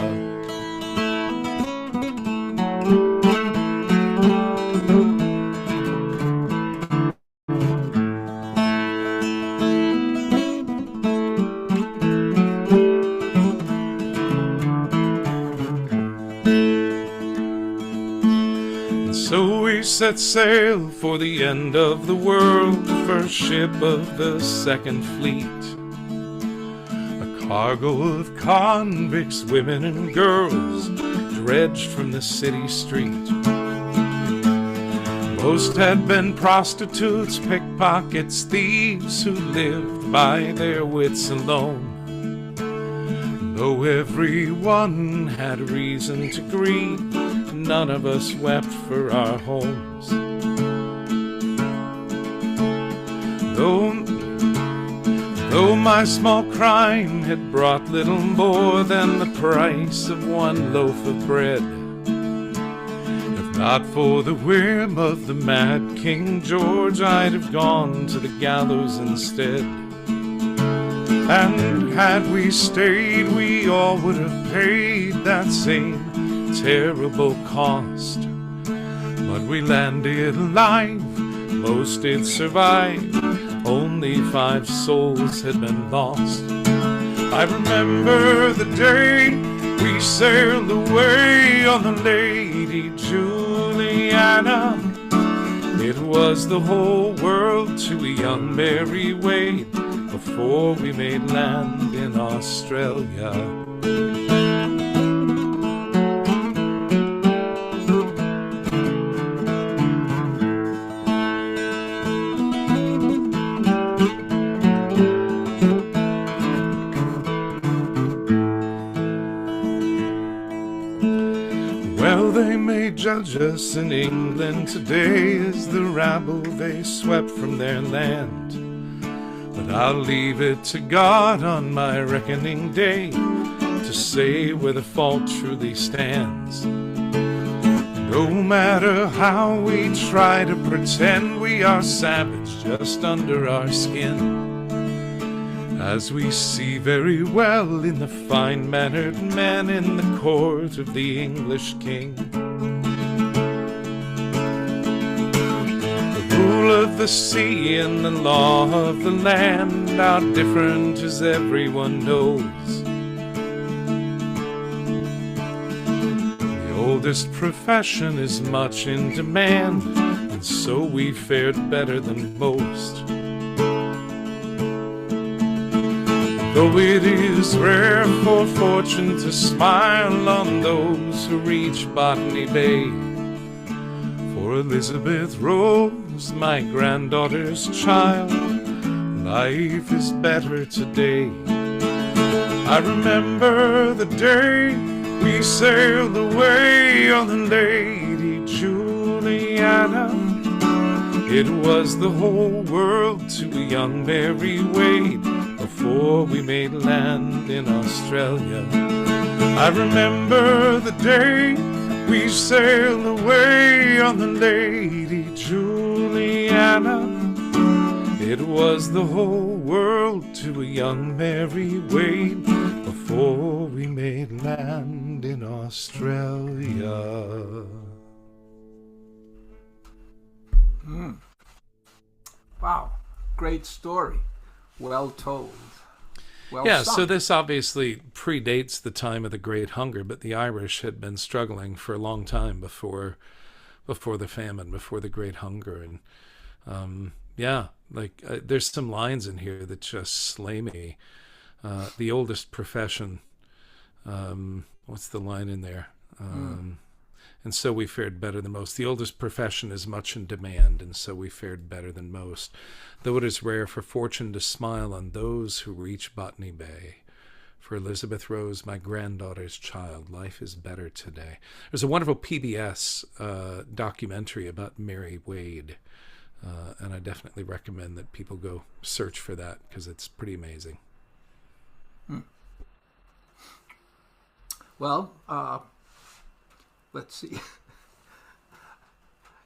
Set sail for the end of the world, the first ship of the second fleet. A cargo of convicts, women and girls, dredged from the city street. Most had been prostitutes, pickpockets, thieves who lived by their wits alone. Though everyone had reason to grieve, none of us wept for our homes. though my small crime had brought little more than the price of one loaf of bread. If not for the whim of the mad King George, I'd have gone to the gallows instead. And had we stayed, we all would have paid that same terrible cost. But we landed alive, most did survive, only 5 souls had been lost. I remember the day we sailed away on the Lady Juliana. It was the whole world to a young Mary Wade before we made land in Australia. Well, they may judge us in England today as the rabble they swept from their land, but I'll leave it to God on my reckoning day to say where the fault truly stands. No matter how we try to pretend we are savage just under our skin, as we see very well in the fine-mannered man in the court of the English king. The rule of the sea and the law of the land are different, as everyone knows. The oldest profession is much in demand, and so we fared better than most. Though it is rare for fortune to smile on those who reach Botany Bay, for Elizabeth Rose, my granddaughter's child, life is better today. I remember the day we sailed away on the Lady Juliana. It was the whole world to a young Mary Wade before we made land in Australia. I remember the day we sailed away on the Lady Juliana. It was the whole world to a young Mary Wade before we made land in Australia. Wow, great story. Well told. Well Yeah, sung. so this obviously predates the time of the Great Hunger, but the Irish had been struggling for a long time before the famine, before the Great Hunger. And there's some lines in here that just slay me. The oldest profession, what's the line in there? And so we fared better than most. The oldest profession is much in demand, and so we fared better than most. Though it is rare for fortune to smile on those who reach Botany Bay. For Elizabeth Rose, my granddaughter's child, life is better today. There's a wonderful PBS documentary about Mary Wade, and I definitely recommend that people go search for that because it's pretty amazing. Well, let's see.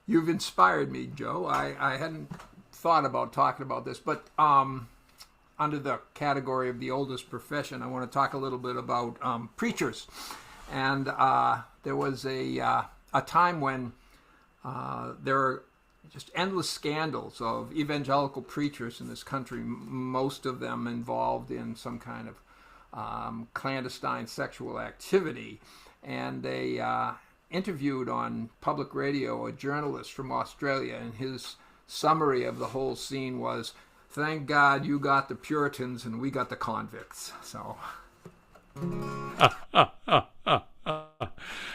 You've inspired me, Joe. I hadn't thought about talking about this, but under the category of the oldest profession, I want to talk a little bit about preachers. And there was a time when there were just endless scandals of evangelical preachers in this country, most of them involved in some kind of clandestine sexual activity. And they interviewed on public radio a journalist from Australia, and his summary of the whole scene was, "Thank God you got the Puritans and we got the convicts." So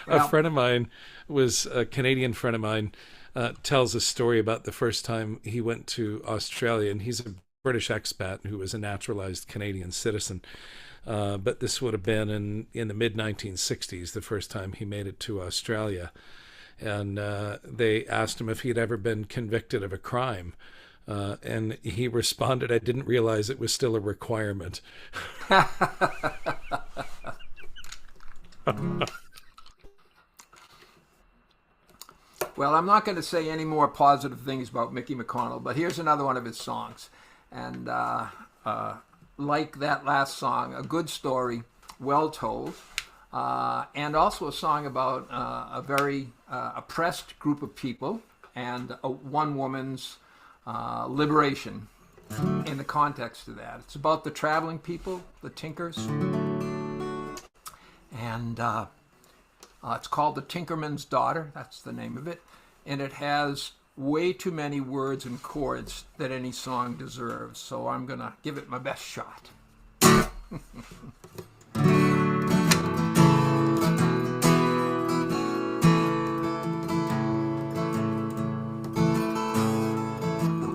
A friend of mine was a Canadian friend of mine, tells a story about the first time he went to Australia, and he's a British expat who was a naturalized Canadian citizen. But this would have been in the mid-1960s, the first time he made it to Australia. And they asked him if he'd ever been convicted of a crime. And he responded, "I didn't realize it was still a requirement." Well, I'm not going to say any more positive things about Mickey McConnell, but here's another one of his songs. And like that last song, a good story, well told, and also a song about a very oppressed group of people and one woman's liberation in the context of that. It's about the traveling people, the Tinkers, and it's called The Tinkerman's Daughter. That's the name of it. And it has way too many words and chords that any song deserves. So I'm going to give it my best shot. The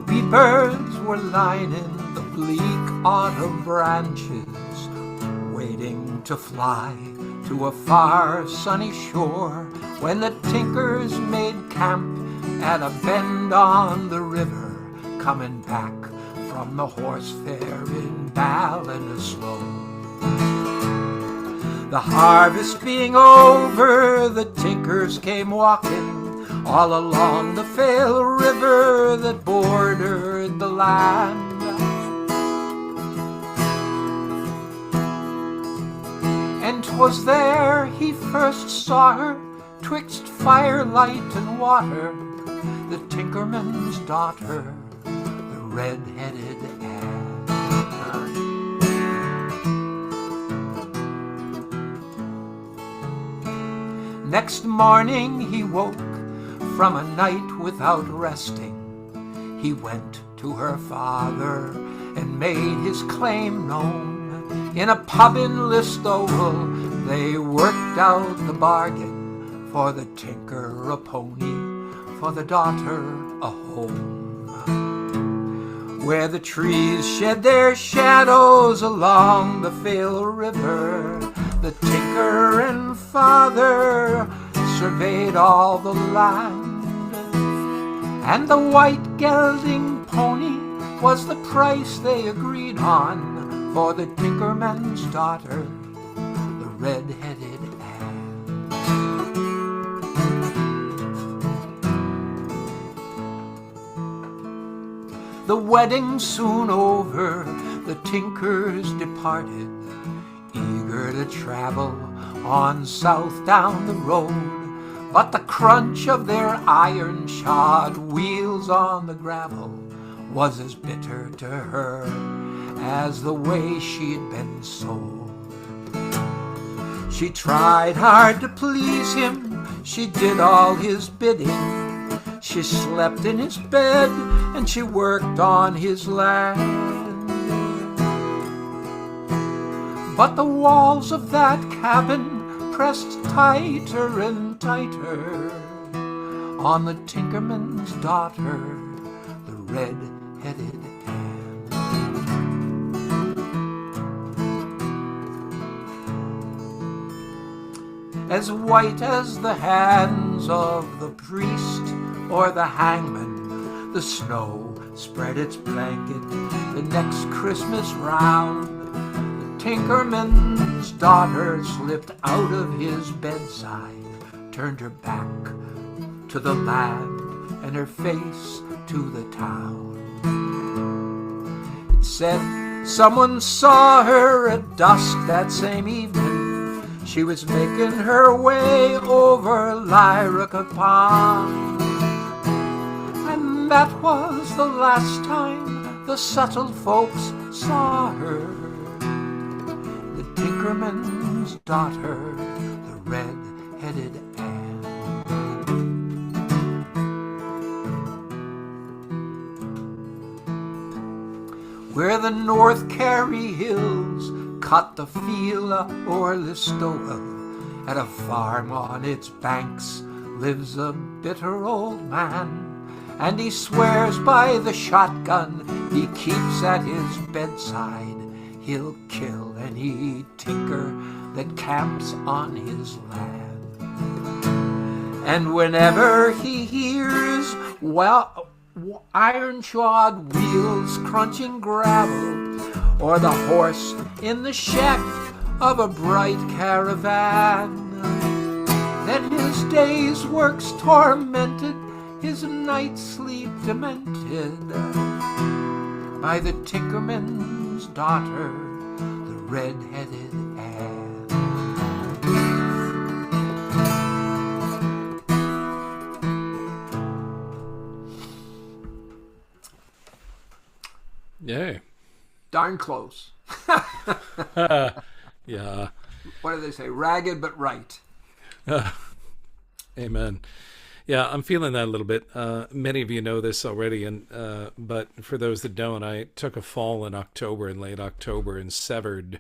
wee birds were lining the bleak autumn branches, waiting to fly to a far sunny shore, when the Tinkers made camp at a bend on the river, coming back from the horse fair in Ballinasloe. The harvest being over, the Tinkers came walking all along the Fail River that bordered the land. And 'twas there he first saw her, twixt firelight and water, the Tinkerman's daughter, the red-headed Anne. Next morning he woke from a night without resting. He went to her father and made his claim known. In a pub in Listowel they worked out the bargain, for the Tinker a pony, for the daughter a home, where the trees shed their shadows along the Fail River. The Tinker and father surveyed all the land, and the white gelding pony was the price they agreed on, for the Tinkerman's daughter, the red-headed Anne. The wedding soon over, the Tinkers departed, eager to travel on south down the road. But the crunch of their iron-shod wheels on the gravel was as bitter to her as the way she'd been sold. She tried hard to please him, she did all his bidding. She slept in his bed and she worked on his land. But the walls of that cabin pressed tighter and tighter on the Tinkerman's daughter, the red-headed Anne. As white as the hands of the priest or the hangman, the snow spread its blanket the next Christmas round. The Tinkerman's daughter slipped out of his bedside, turned her back to the land and her face to the town. It said someone saw her at dusk that same evening. She was making her way over Lyrica Pond. And that was the last time the settled folks saw her, the Tinkerman's daughter, the red-headed Anne. Where the North Kerry hills cut the Fila or Listowel, at a farm on its banks lives a bitter old man, and he swears by the shotgun he keeps at his bedside he'll kill any tinker that camps on his land. And whenever he hears, well, iron-shod wheels crunching gravel, or the horse in the shed of a bright caravan. Then his day's work's tormented, his night's sleep demented, by the tinkerman's daughter, the red-headed Anne. Yay. Darn close. Yeah. What do they say? Ragged but right. Amen. Yeah, I'm feeling that a little bit. Many of you know this already, but for those that don't, I took a fall in late October, and severed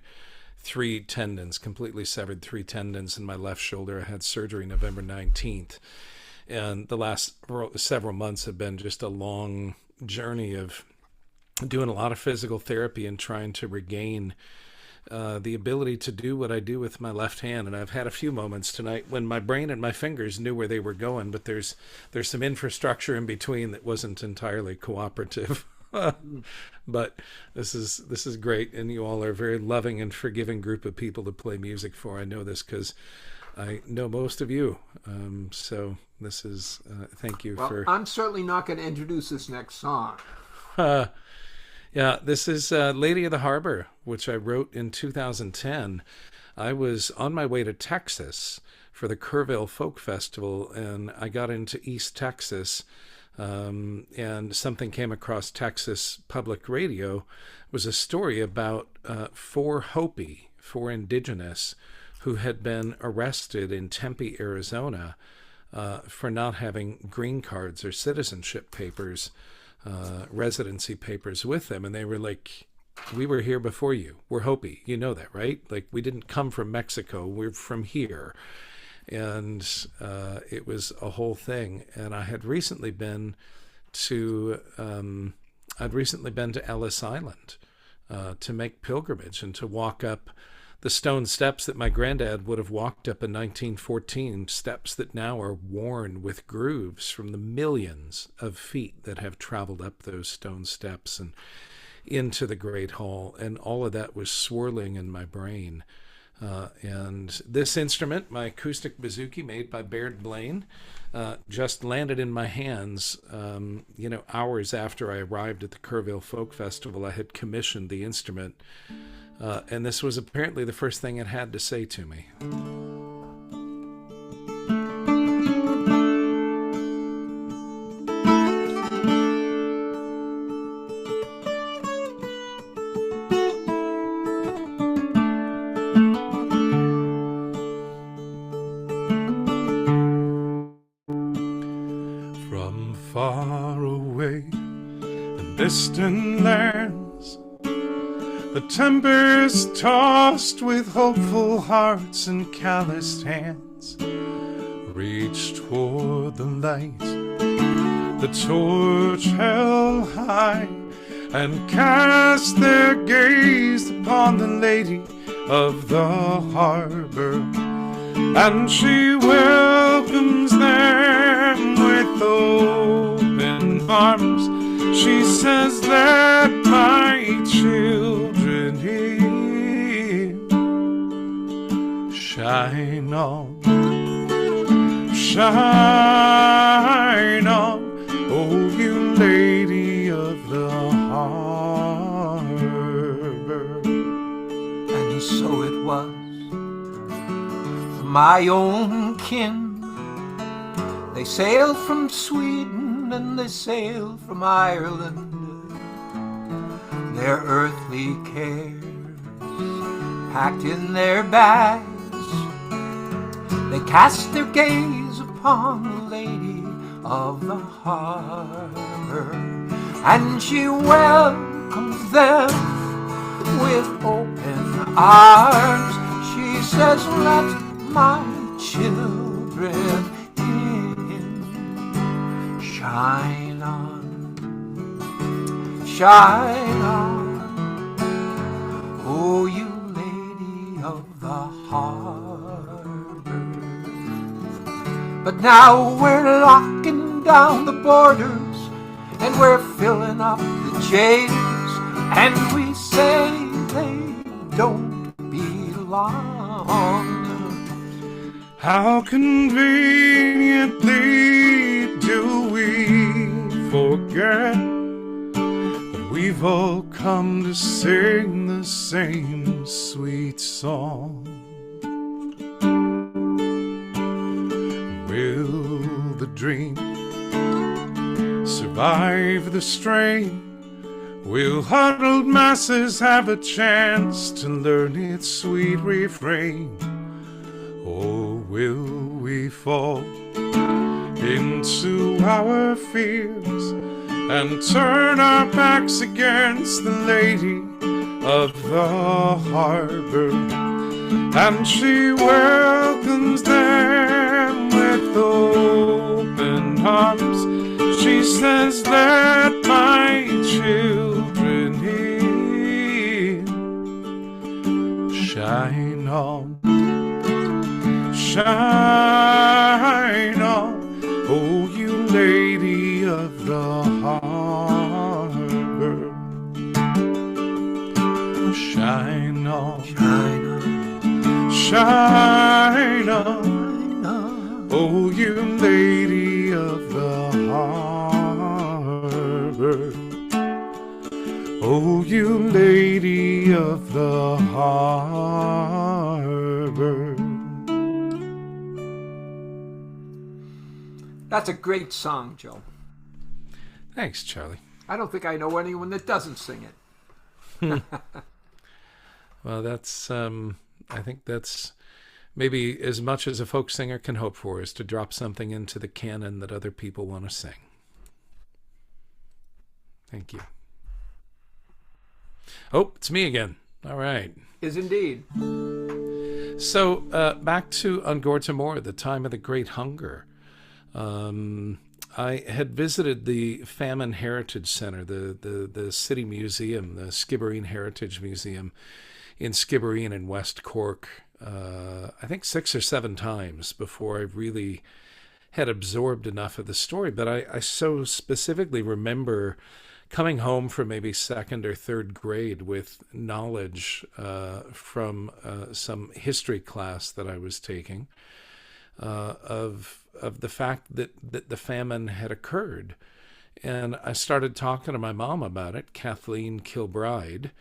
3 tendons, completely severed 3 tendons in my left shoulder. I had surgery November 19th. And the last several months have been just a long journey of doing a lot of physical therapy and trying to regain the ability to do what I do with my left hand. And I've had a few moments tonight when my brain and my fingers knew where they were going, but there's some infrastructure in between that wasn't entirely cooperative. But this is great, and you all are a very loving and forgiving group of people to play music for. I know this because I know most of you. So this is thank you for. I'm certainly not going to introduce this next song. Yeah, this is Lady of the Harbor, which I wrote in 2010. I was on my way to Texas for the Kerrville Folk Festival, and I got into East Texas, and something came across Texas Public Radio. It was a story about 4 Hopi, 4 indigenous, who had been arrested in Tempe, Arizona, for not having green cards or citizenship papers, residency papers with them. And they were like, we were here before you. We're Hopi. You know that, right? Like, we didn't come from Mexico. We're from here. And it was a whole thing. And I had recently been to Ellis Island to make pilgrimage and to walk up the stone steps that my granddad would have walked up in 1914, steps that now are worn with grooves from the millions of feet that have traveled up those stone steps and into the Great Hall. And all of that was swirling in my brain. And this instrument, my acoustic bouzouki made by Baird Blaine, just landed in my hands. Hours after I arrived at the Kerrville Folk Festival, I had commissioned the instrument. And this was apparently the first thing it had to say to me. From far away in distant lands, the tempest tossed with hopeful hearts and calloused hands reached toward the light, the torch held high, and cast their gaze upon the lady of the harbor. And she welcomes them with open arms. She says, let my children here shine on, shine on, oh you lady of the harbor. And so it was for my own kin. They sailed from Sweden and they sailed from Ireland, their earthly cares packed in their bags. They cast their gaze upon the lady of the harbor, and she welcomes them with open arms. She says, let my children shine on, shine on, oh you lady of the harbor. But now we're locking down the borders and we're filling up the jails, and we say they don't belong. How conveniently do we forget that we've all come to sing the same sweet song? Will the dream survive the strain? Will huddled masses have a chance to learn its sweet refrain? Or will we fall into our fears and turn our backs against the lady of the harbor? And she welcomes them with open arms. She says, let my children in. Shine on, shine on, oh you lady of the harbor. Shine on, shine on, shine on, oh you lady of the harbor. Oh you lady of the harbor. That's a great song, Joe. Thanks, Charlie. I don't think I know anyone that doesn't sing it. Well, that's, I think that's maybe as much as a folk singer can hope for, is to drop something into the canon that other people want to sing. Thank you. Oh, it's me again. All right. Is indeed. So, back to Angkor Timor, the time of the Great Hunger. I had visited the Famine Heritage Center, the city museum, the Skibbereen Heritage Museum in Skibbereen in West Cork, I think 6 or 7 times before I really had absorbed enough of the story. But I so specifically remember coming home from maybe 2nd or 3rd grade with knowledge from some history class that I was taking of the fact that the famine had occurred. And I started talking to my mom about it, Kathleen Kilbride,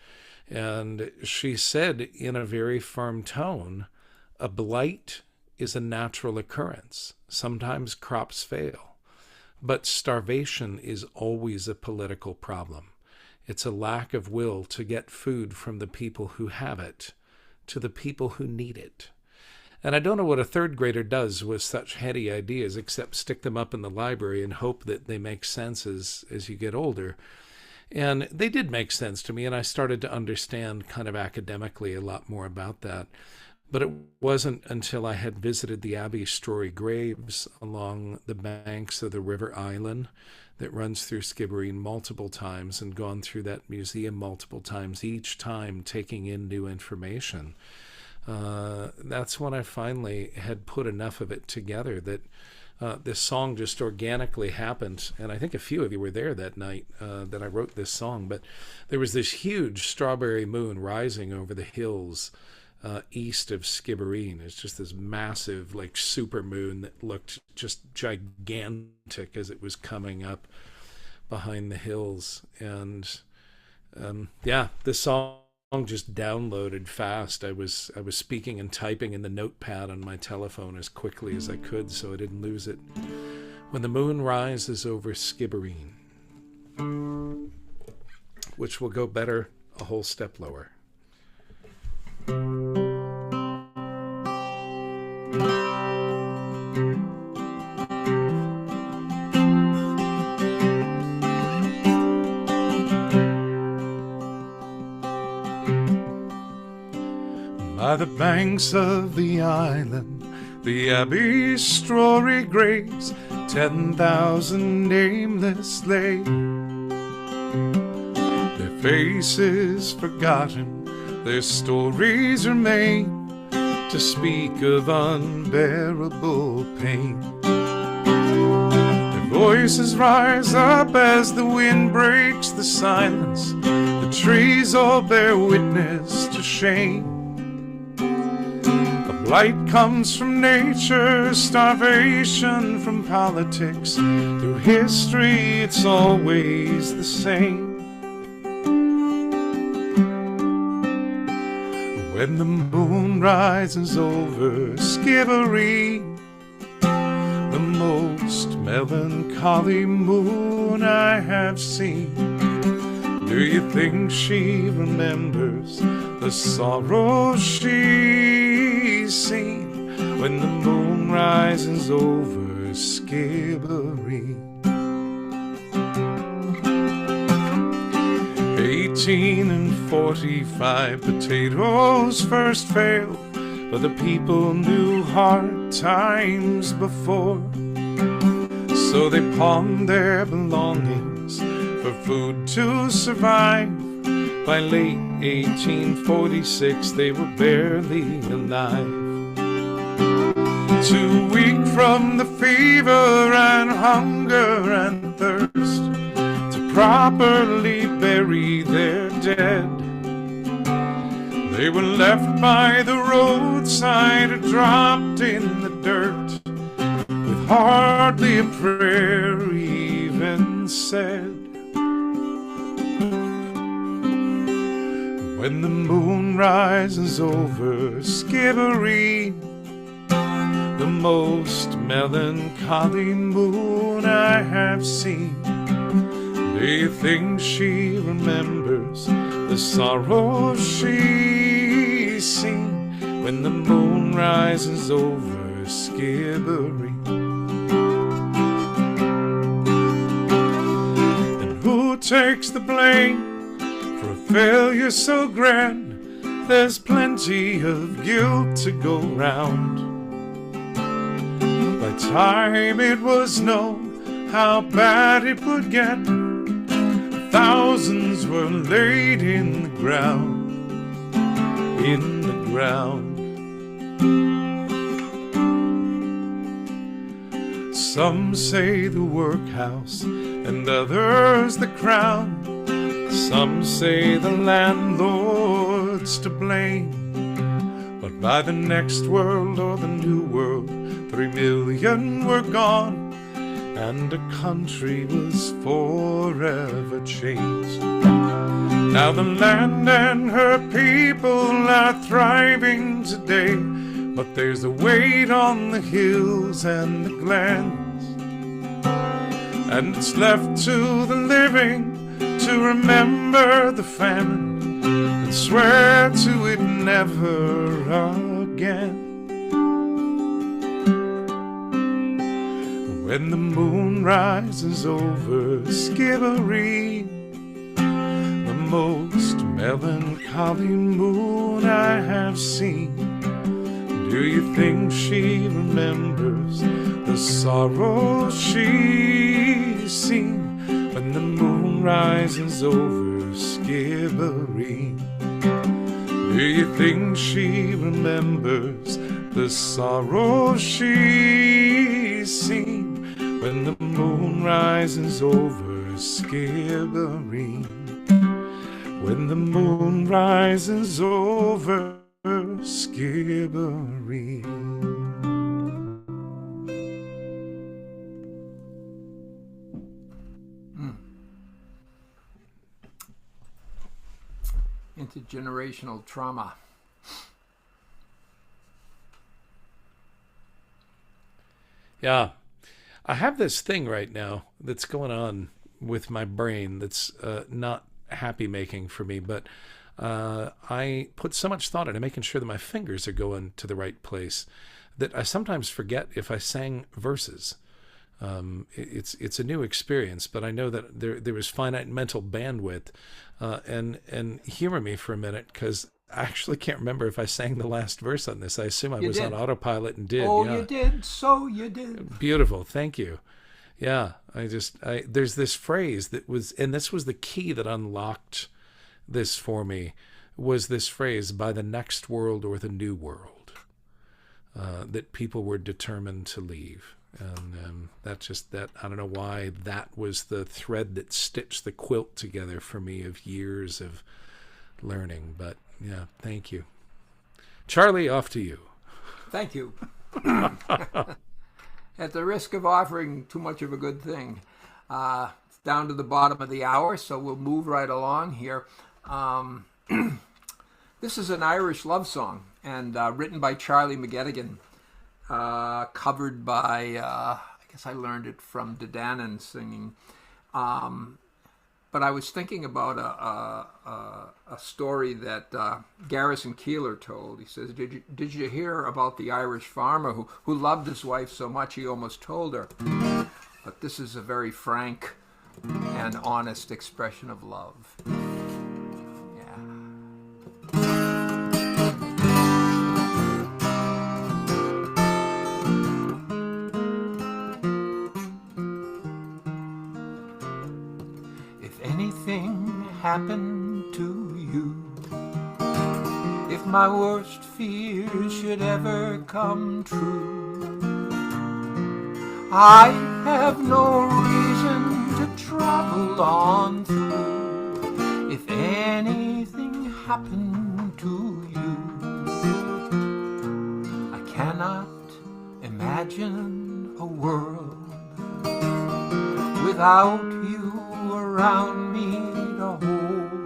and she said in a very firm tone, a blight is a natural occurrence. Sometimes crops fail, but starvation is always a political problem. It's a lack of will to get food from the people who have it to the people who need it. And I don't know what a 3rd grader does with such heady ideas except stick them up in the library and hope that they make sense as you get older. And they did make sense to me, and I started to understand kind of academically a lot more about that. But it wasn't until I had visited the Abbey Story graves along the banks of the River Island that runs through Skibbereen multiple times and gone through that museum multiple times, each time taking in new information. That's when I finally had put enough of it together that this song just organically happened. And I think a few of you were there that night that I wrote this song. But there was this huge strawberry moon rising over the hills east of Skibbereen. It's just this massive, like, super moon that looked just gigantic as it was coming up behind the hills. And this song just downloaded fast. I was speaking and typing in the notepad on my telephone as quickly as I could so I didn't lose it. When the moon rises over Skibbereen, which will go better a whole step lower. By the banks of the island, the Abbey Story graves, 10,000 nameless lay. Their faces forgotten, their stories remain to speak of unbearable pain. Their Voices rise up as the wind breaks the silence. The trees all bear witness to shame. The blight comes from nature, starvation from politics. Through history it's always the same. When the moon rises over Skibbereen, the most melancholy moon I have seen, do you think she remembers the sorrow she's seen when the moon rises over Skibbereen? 1845, potatoes first failed, but the people knew hard times before. So they pawned their belongings for food to survive. By late 1846 they were barely alive. Too weak from the fever and hunger and thirst to properly bury their dead. They were left by the roadside, dropped in the dirt, with hardly a prayer even said. When the moon rises over Skibbereen, the most melancholy moon I have seen, do you think she remembers the sorrow she's seen when the moon rises over Skibbereen? And who takes the blame for a failure so grand? There's plenty of guilt to go round. By time it was known how bad it would get, thousands were laid in the ground, in the ground. Some say the workhouse and others the crown. Some say the landlord's to blame. But by the next world or the new world, 3 million were gone, and a country was forever changed. Now the land and her people are thriving today, but there's a weight on the hills and the glens, and it's left to the living to remember the famine and swear to it never again. When the moon rises over Skibbereen, the most melancholy moon I have seen, do you think she remembers the sorrow she's seen when the moon rises over Skibbereen? Do you think she remembers the sorrow she's seen when the moon rises over Skibbereen? When the moon rises over Skibbereen. Intergenerational trauma. Yeah. I have this thing right now that's going on with my brain that's not happy making for me, but I put so much thought into making sure that my fingers are going to the right place that I sometimes forget if I sang verses. It's a new experience, but I know that there was finite mental bandwidth, and humor me for a minute, because I actually can't remember if I sang the last verse on this. I assume I was on autopilot and did. Oh, yeah. you did. So you did. Beautiful. Thank you. Yeah. There's this phrase that was, and this was the key that unlocked this for me, was this phrase, by the next world or the new world, that people were determined to leave. And that I don't know why that was the thread that stitched the quilt together for me of years of learning. But yeah, thank you. Charlie, off to you. Thank you. At the risk of offering too much of a good thing, it's down to the bottom of the hour, so we'll move right along here. This is an Irish love song, and written by Charlie McGettigan, covered by, I guess I learned it from Dedanan singing. But I was thinking about a story that Garrison Keillor told. He says, did you hear about the Irish farmer who loved his wife so much he almost told her? But this is a very frank and honest expression of love. Yeah. If anything happened to you, if my worst fears should ever come true, I have no reason to travel on through. If anything happened to you, I cannot imagine a world without you around me to hold.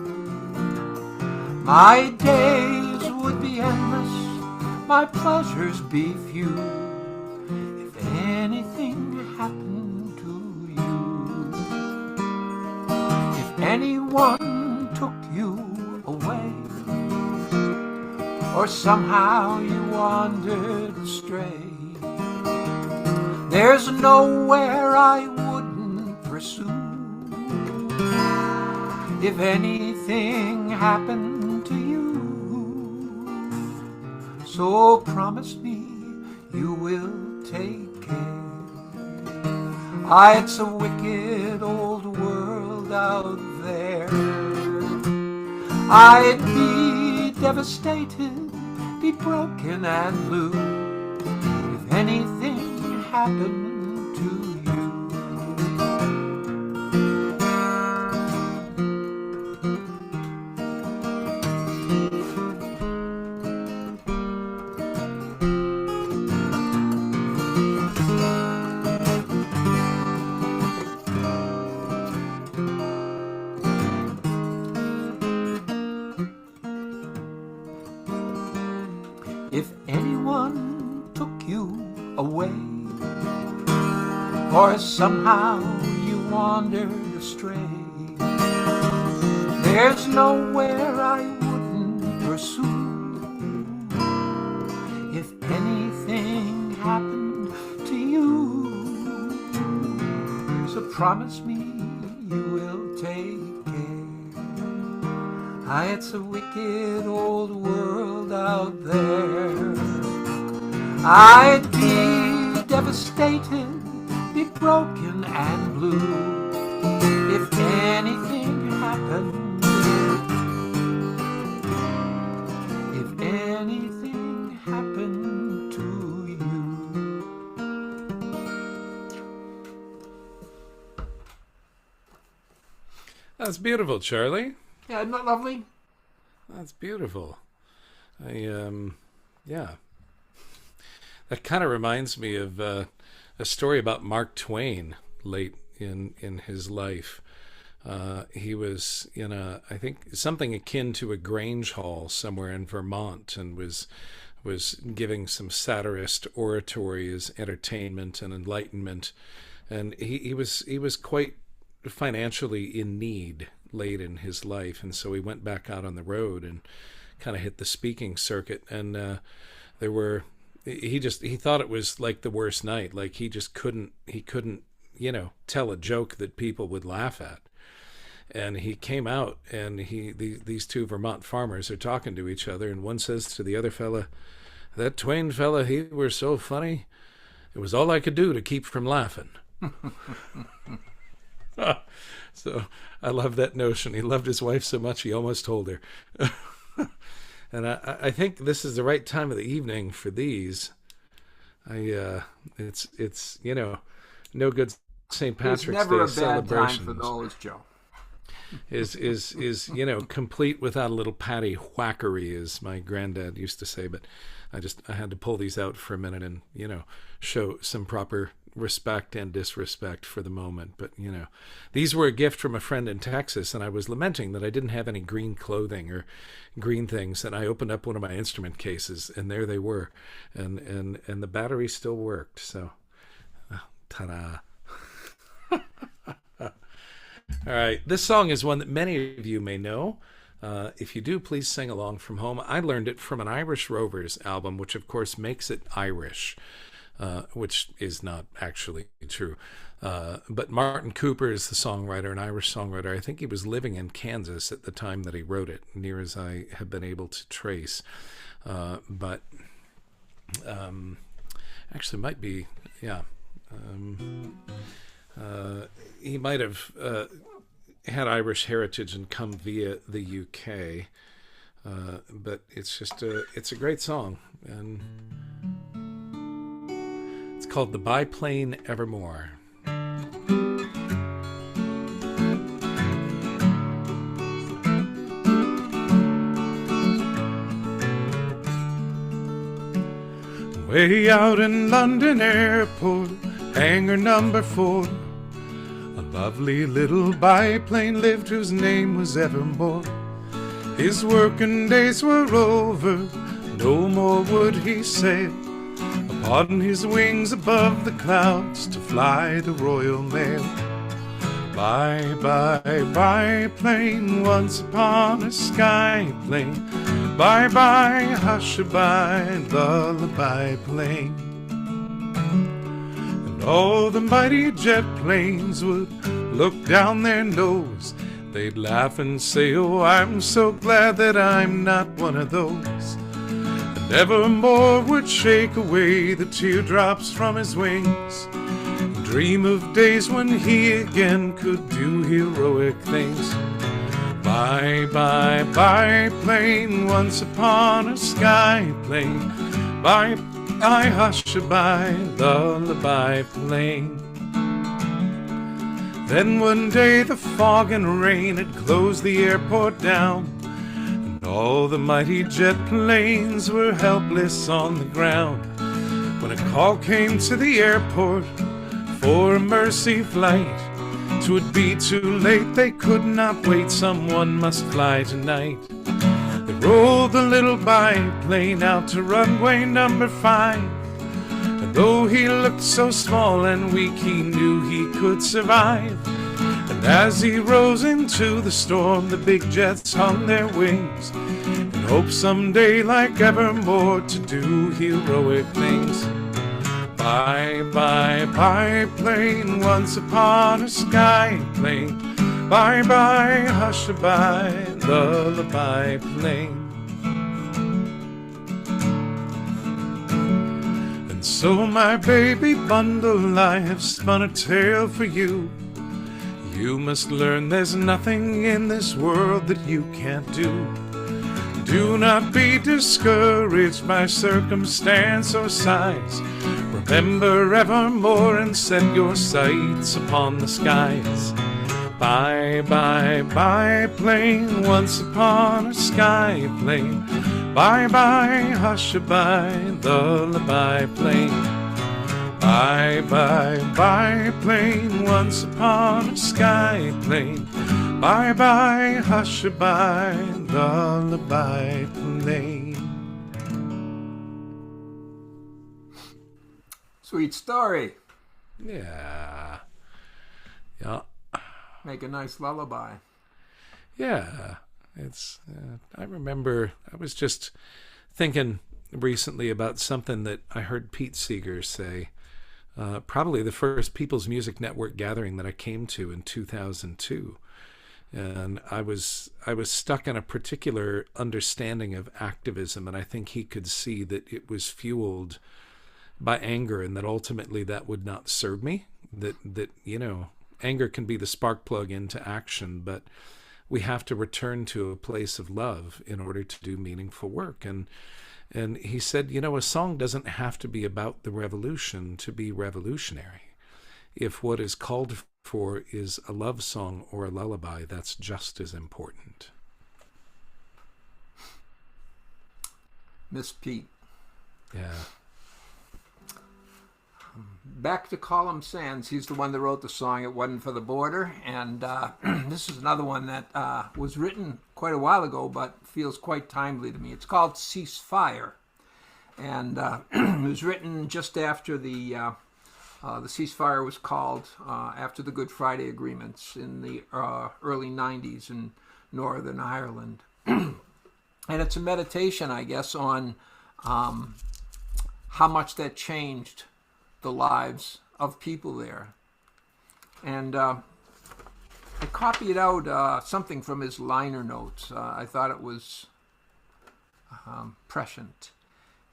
My days would be endless, my pleasures be few, if anything happened to you. If anyone took you away, or somehow you wandered astray, there's nowhere I wouldn't pursue. If anything happened to you, so promise me you will take care. It's a wicked old world out there. I'd be devastated, be broken and blue, if anything happened to you. If anyone took you away, or somehow you wandered astray, there's nowhere I wouldn't pursue. If anything happened to you, so promise me you will take care. It's a wicked old world out there. I'd be devastated, be broken and blue, if anything happened. If anything happened to you. That's beautiful, Charlie. Yeah, isn't that lovely? That's beautiful. Yeah. That kind of reminds me of a story about Mark Twain late in his life. He was in I think something akin to a Grange Hall somewhere in Vermont, and was giving some satirist oratory as entertainment and enlightenment. And he was quite financially in need late in his life, and so he went back out on the road and kind of hit the speaking circuit. And he thought it was like the worst night. Like he couldn't tell a joke that people would laugh at. And he came out, and these two Vermont farmers are talking to each other, and one says to the other fella, "That Twain fella, he were so funny, it was all I could do to keep from laughing." So I love that notion. He loved his wife so much he almost told her. And I think this is the right time of the evening for these. it's no good St. There's Patrick's never Day a bad time for celebrations those, Joe. is complete without a little patty whackery, as my granddad used to say. But I had to pull these out for a minute and show some proper respect and disrespect for the moment. But these were a gift from a friend in Texas, and I was lamenting that I didn't have any green clothing or green things, and I opened up one of my instrument cases, and there they were, and the battery still worked. So ta-da. All right, this song is one that many of you may know. If you do, please sing along from home. I learned it from an Irish Rovers album, which of course makes it Irish, which is not actually true. But Martin Cooper is the songwriter, an Irish songwriter. I think he was living in Kansas at the time that he wrote it, near as I have been able to trace. But actually might be, yeah. He might have had Irish heritage and come via the UK, but it's a great song, and it's called "The Biplane Evermore." Way out in London Airport, hangar number 4, a lovely little biplane lived whose name was Evermore. His working days were over, no more would he sail upon his wings above the clouds to fly the Royal Mail. Bye, bye, biplane, once upon a sky plane. Bye, bye, hush-a-bye, lullaby plane. All the mighty jet planes would look down their nose. They'd laugh and say, oh, I'm so glad that I'm not one of those. And Evermore would shake away the teardrops from his wings and dream of days when he again could do heroic things. Bye, bye, biplane, once upon a sky plane. Bye, I hush-a-bye, lullaby plane. Then one day the fog and rain had closed the airport down, and all the mighty jet planes were helpless on the ground. When a call came to the airport for a mercy flight, 'twould be too late, they could not wait, someone must fly tonight. They rolled the little biplane out to runway number 5, and though he looked so small and weak, he knew he could survive. And as he rose into the storm, the big jets hung their wings in hope someday, like Evermore, to do heroic things. Bye, bye, biplane, once upon a sky plane. Bye, bye, hush-a-bye, lullaby plane. And so, my baby bundle, I have spun a tale for you. You must learn there's nothing in this world that you can't do. Do not be discouraged by circumstance or size. Remember Evermore and set your sights upon the skies. Bye, bye, biplane, once upon a sky plane. Bye, bye, hush-a-bye, lullaby plane. Bye, bye, biplane, once upon a sky plane. Bye, bye, hush-a-bye, lullaby plane. Sweet story. Yeah. Yeah. Make a nice lullaby. Yeah. It's, I remember, I was just thinking recently about something that I heard Pete Seeger say. Probably the first People's Music Network gathering that I came to in 2002. And I was stuck in a particular understanding of activism, and I think he could see that it was fueled by anger, and that ultimately that would not serve me. That anger can be the spark plug into action, but we have to return to a place of love in order to do meaningful work. And he said, a song doesn't have to be about the revolution to be revolutionary. If what is called for is a love song or a lullaby, that's just as important. Miss Pete. Yeah. Back to Colum Sands. He's the one that wrote the song It Wasn't for the Border. And this is another one that was written quite a while ago, but feels quite timely to me. It's called Ceasefire. And it was written just after the ceasefire was called, after the Good Friday agreements in the early 90s in Northern Ireland. And it's a meditation, I guess, on how much that changed the lives of people there. And I copied out something from his liner notes. I thought it was prescient.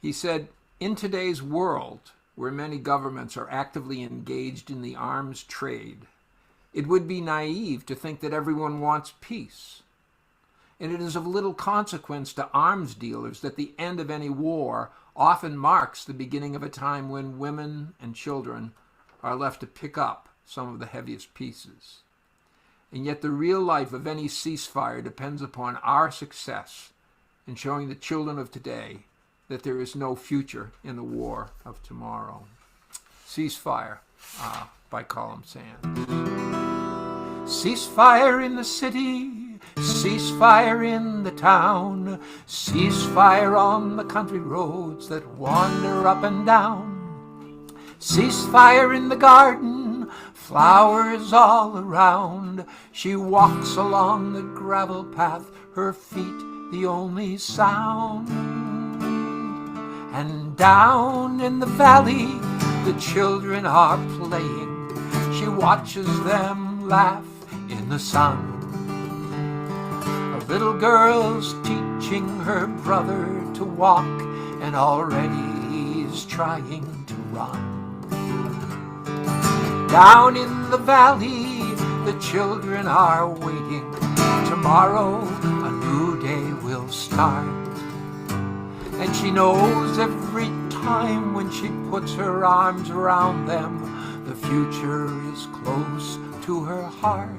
He said, "In today's world, where many governments are actively engaged in the arms trade, it would be naive to think that everyone wants peace. And it is of little consequence to arms dealers that the end of any war often marks the beginning of a time when women and children are left to pick up some of the heaviest pieces. And yet the real life of any ceasefire depends upon our success in showing the children of today that there is no future in the war of tomorrow." Ceasefire by Colum Sands. Ceasefire in the city, ceasefire in the town, ceasefire on the country roads that wander up and down. Ceasefire in the garden, flowers all around. She walks along the gravel path, her feet the only sound. And down in the valley, the children are playing. She watches them laugh in the sun. A little girl's teaching her brother to walk, and already he's trying to run. Down in the valley, the children are waiting. Tomorrow a new day will start. And she knows every time when she puts her arms around them, the future is close to her heart.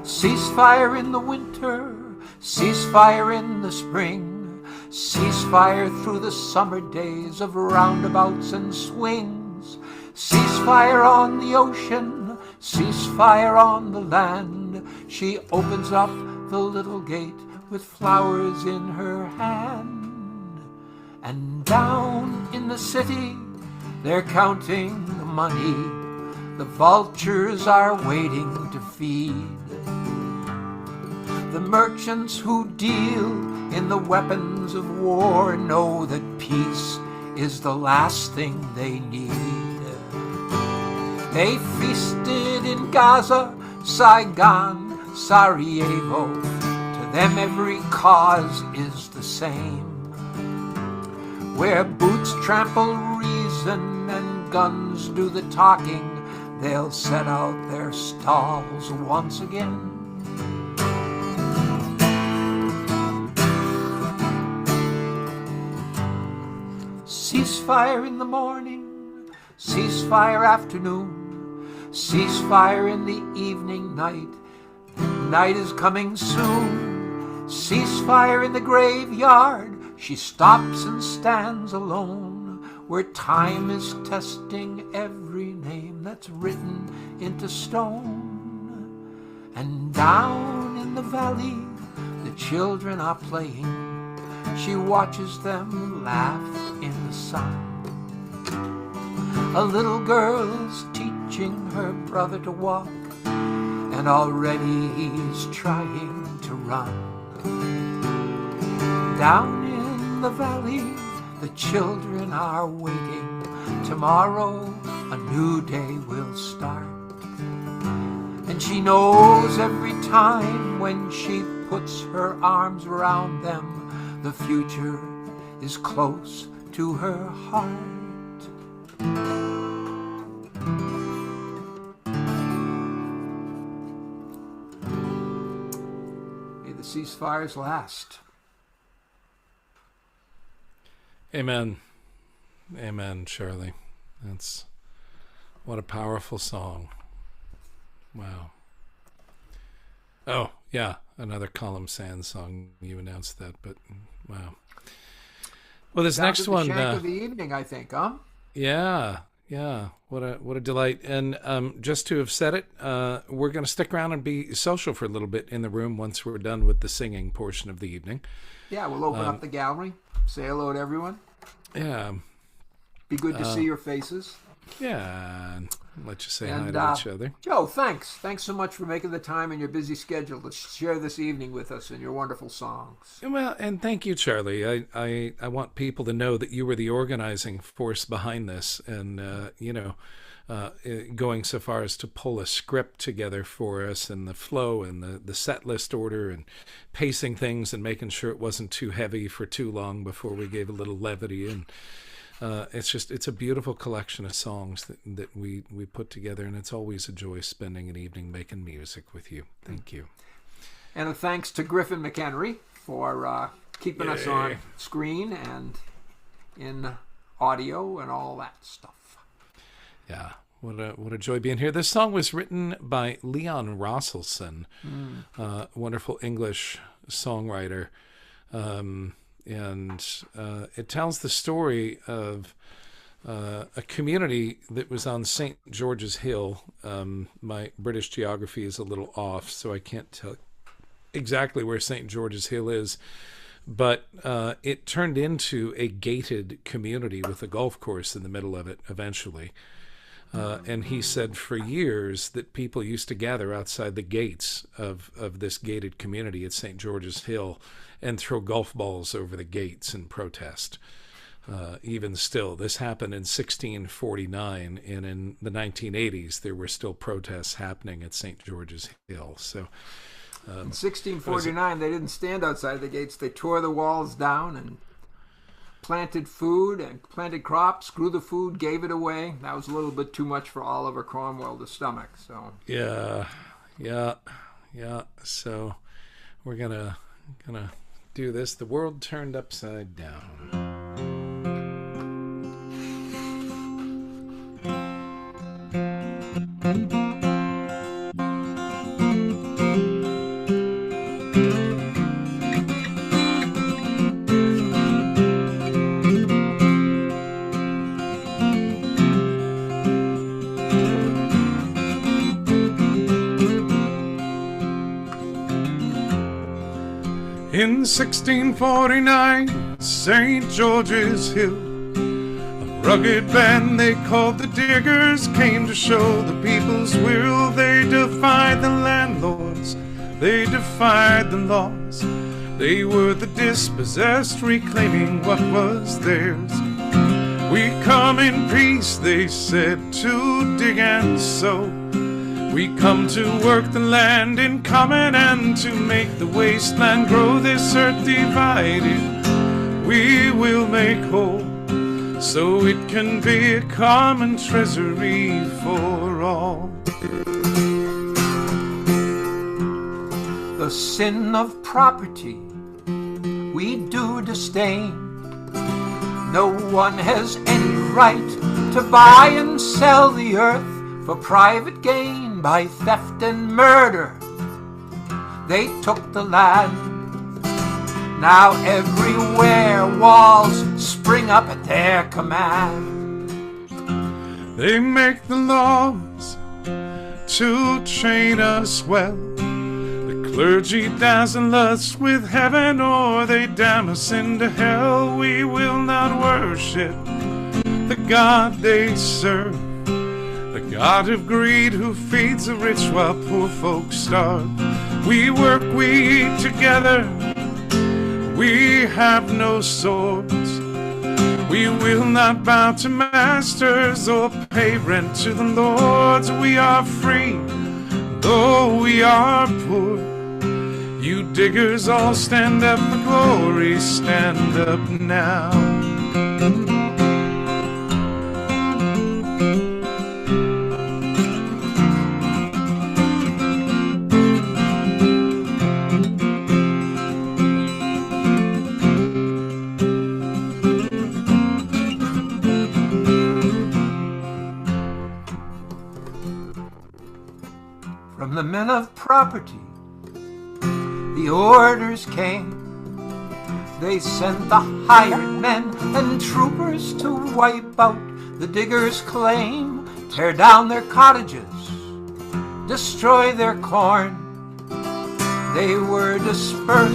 Ceasefire in the winter, ceasefire in the spring, ceasefire through the summer days of roundabouts and swings, ceasefire on the ocean, ceasefire on the land. She opens up the little gate with flowers in her hand. And down in the city, they're counting the money the vultures are waiting to feed. The merchants who deal in the weapons of war know that peace is the last thing they need. They feasted in Gaza, Saigon, Sarajevo. To them every cause is the same. Where boots trample reason and guns do the talking, they'll set out their stalls once again. Ceasefire in the morning, ceasefire afternoon, ceasefire in the evening night. Night is coming soon. Ceasefire in the graveyard. She stops and stands alone, where time is testing every name that's written into stone. And down in the valley, the children are playing. She watches them laugh in the sun. A little girl's teaching her brother to walk, and already he's trying to run. Down in the valley, the children are waiting. Tomorrow a new day will start. And she knows every time when she puts her arms around them, the future is close to her heart. May the ceasefires last. Amen. Amen, Charlie. What a powerful song. Wow. Oh, yeah, another Column Sand song. You announced that, but wow. Well, this next one, shank of the evening, I think, huh? Yeah. What a delight. And just to have said it, we're going to stick around and be social for a little bit in the room once we're done with the singing portion of the evening. Yeah, we'll open up the gallery. Say hello to everyone. Yeah. Be good to see your faces. Yeah, and let you say hi to each other. Joe, thanks. Thanks so much for making the time in your busy schedule to share this evening with us and your wonderful songs. Well, and thank you, Charlie. I want people to know that you were the organizing force behind this, and going so far as to pull a script together for us, and the flow and the set list order, and pacing things and making sure it wasn't too heavy for too long before we gave a little levity. And it's a beautiful collection of songs that we put together, and it's always a joy spending an evening making music with you. Thank you. And a thanks to Griffin McHenry for keeping us on screen and in audio and all that stuff. Yeah, what a joy being here. This song was written by Leon Rosselson, wonderful English songwriter. And it tells the story of a community that was on St. George's Hill. My British geography is a little off, so I can't tell exactly where St. George's Hill is. But it turned into a gated community with a golf course in the middle of it eventually. And he said for years that people used to gather outside the gates of this gated community at St. George's Hill and throw golf balls over the gates in protest. Even still, this happened in 1649, and in the 1980s, there were still protests happening at St. George's Hill. So, in 1649, they didn't stand outside the gates. They tore the walls down and planted food and planted crops, grew the food, gave it away. That was a little bit too much for Oliver Cromwell to stomach. So yeah. So we're gonna do this. The world turned upside down. In 1649, St. George's Hill, a rugged band they called the Diggers came to show the people's will. They defied the landlords, they defied the laws. They were the dispossessed, reclaiming what was theirs. We come in peace, they said, to dig and sow. We come to work the land in common and to make the wasteland grow. This earth divided we will make whole, so it can be a common treasury for all. The sin of property we do disdain. No one has any right to buy and sell the earth for private gain. By theft and murder they took the land. Now everywhere walls spring up at their command. They make the laws to train us well. The clergy dazzle us with heaven, or they damn us into hell. We will not worship the God they serve, the God of greed who feeds the rich while poor folks starve. We work, we eat together, we have no swords. We will not bow to masters or pay rent to the lords. We are free, though we are poor. You diggers all stand up for glory, stand up now. from the men of property. The orders came. They sent the hired men and troopers to wipe out the diggers' claim, tear down their cottages, destroy their corn. They were dispersed,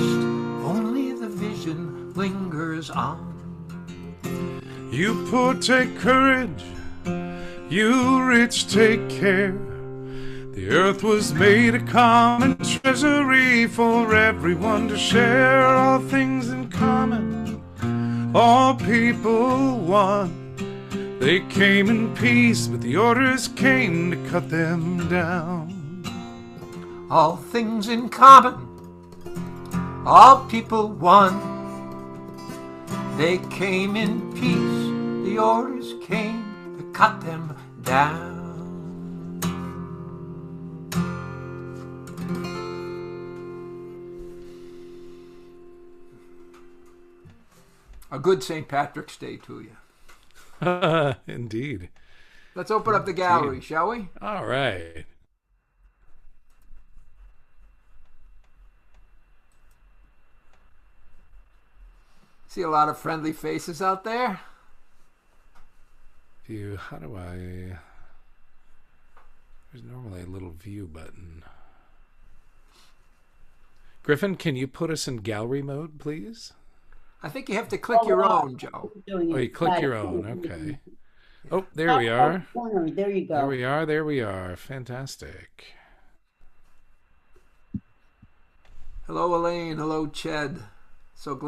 only the vision lingers on. You poor take courage, you rich take care. The earth was made a common treasury for everyone to share. All things in common, all people one. They came in peace, but the orders came to cut them down. All things in common, all people one. They came in peace, the orders came to cut them down. A good St. Patrick's Day to you. Indeed. Let's open up the gallery, shall we? All right. See a lot of friendly faces out there. View, how do I... There's normally a little view button. Griffin, can you put us in gallery mode, please? I think you have to click your own, Joe. Oh, you click your own. Okay. Oh, there we are. There you go. There we are. There we are. Fantastic. Hello, Elaine. Hello, Ched. So glad.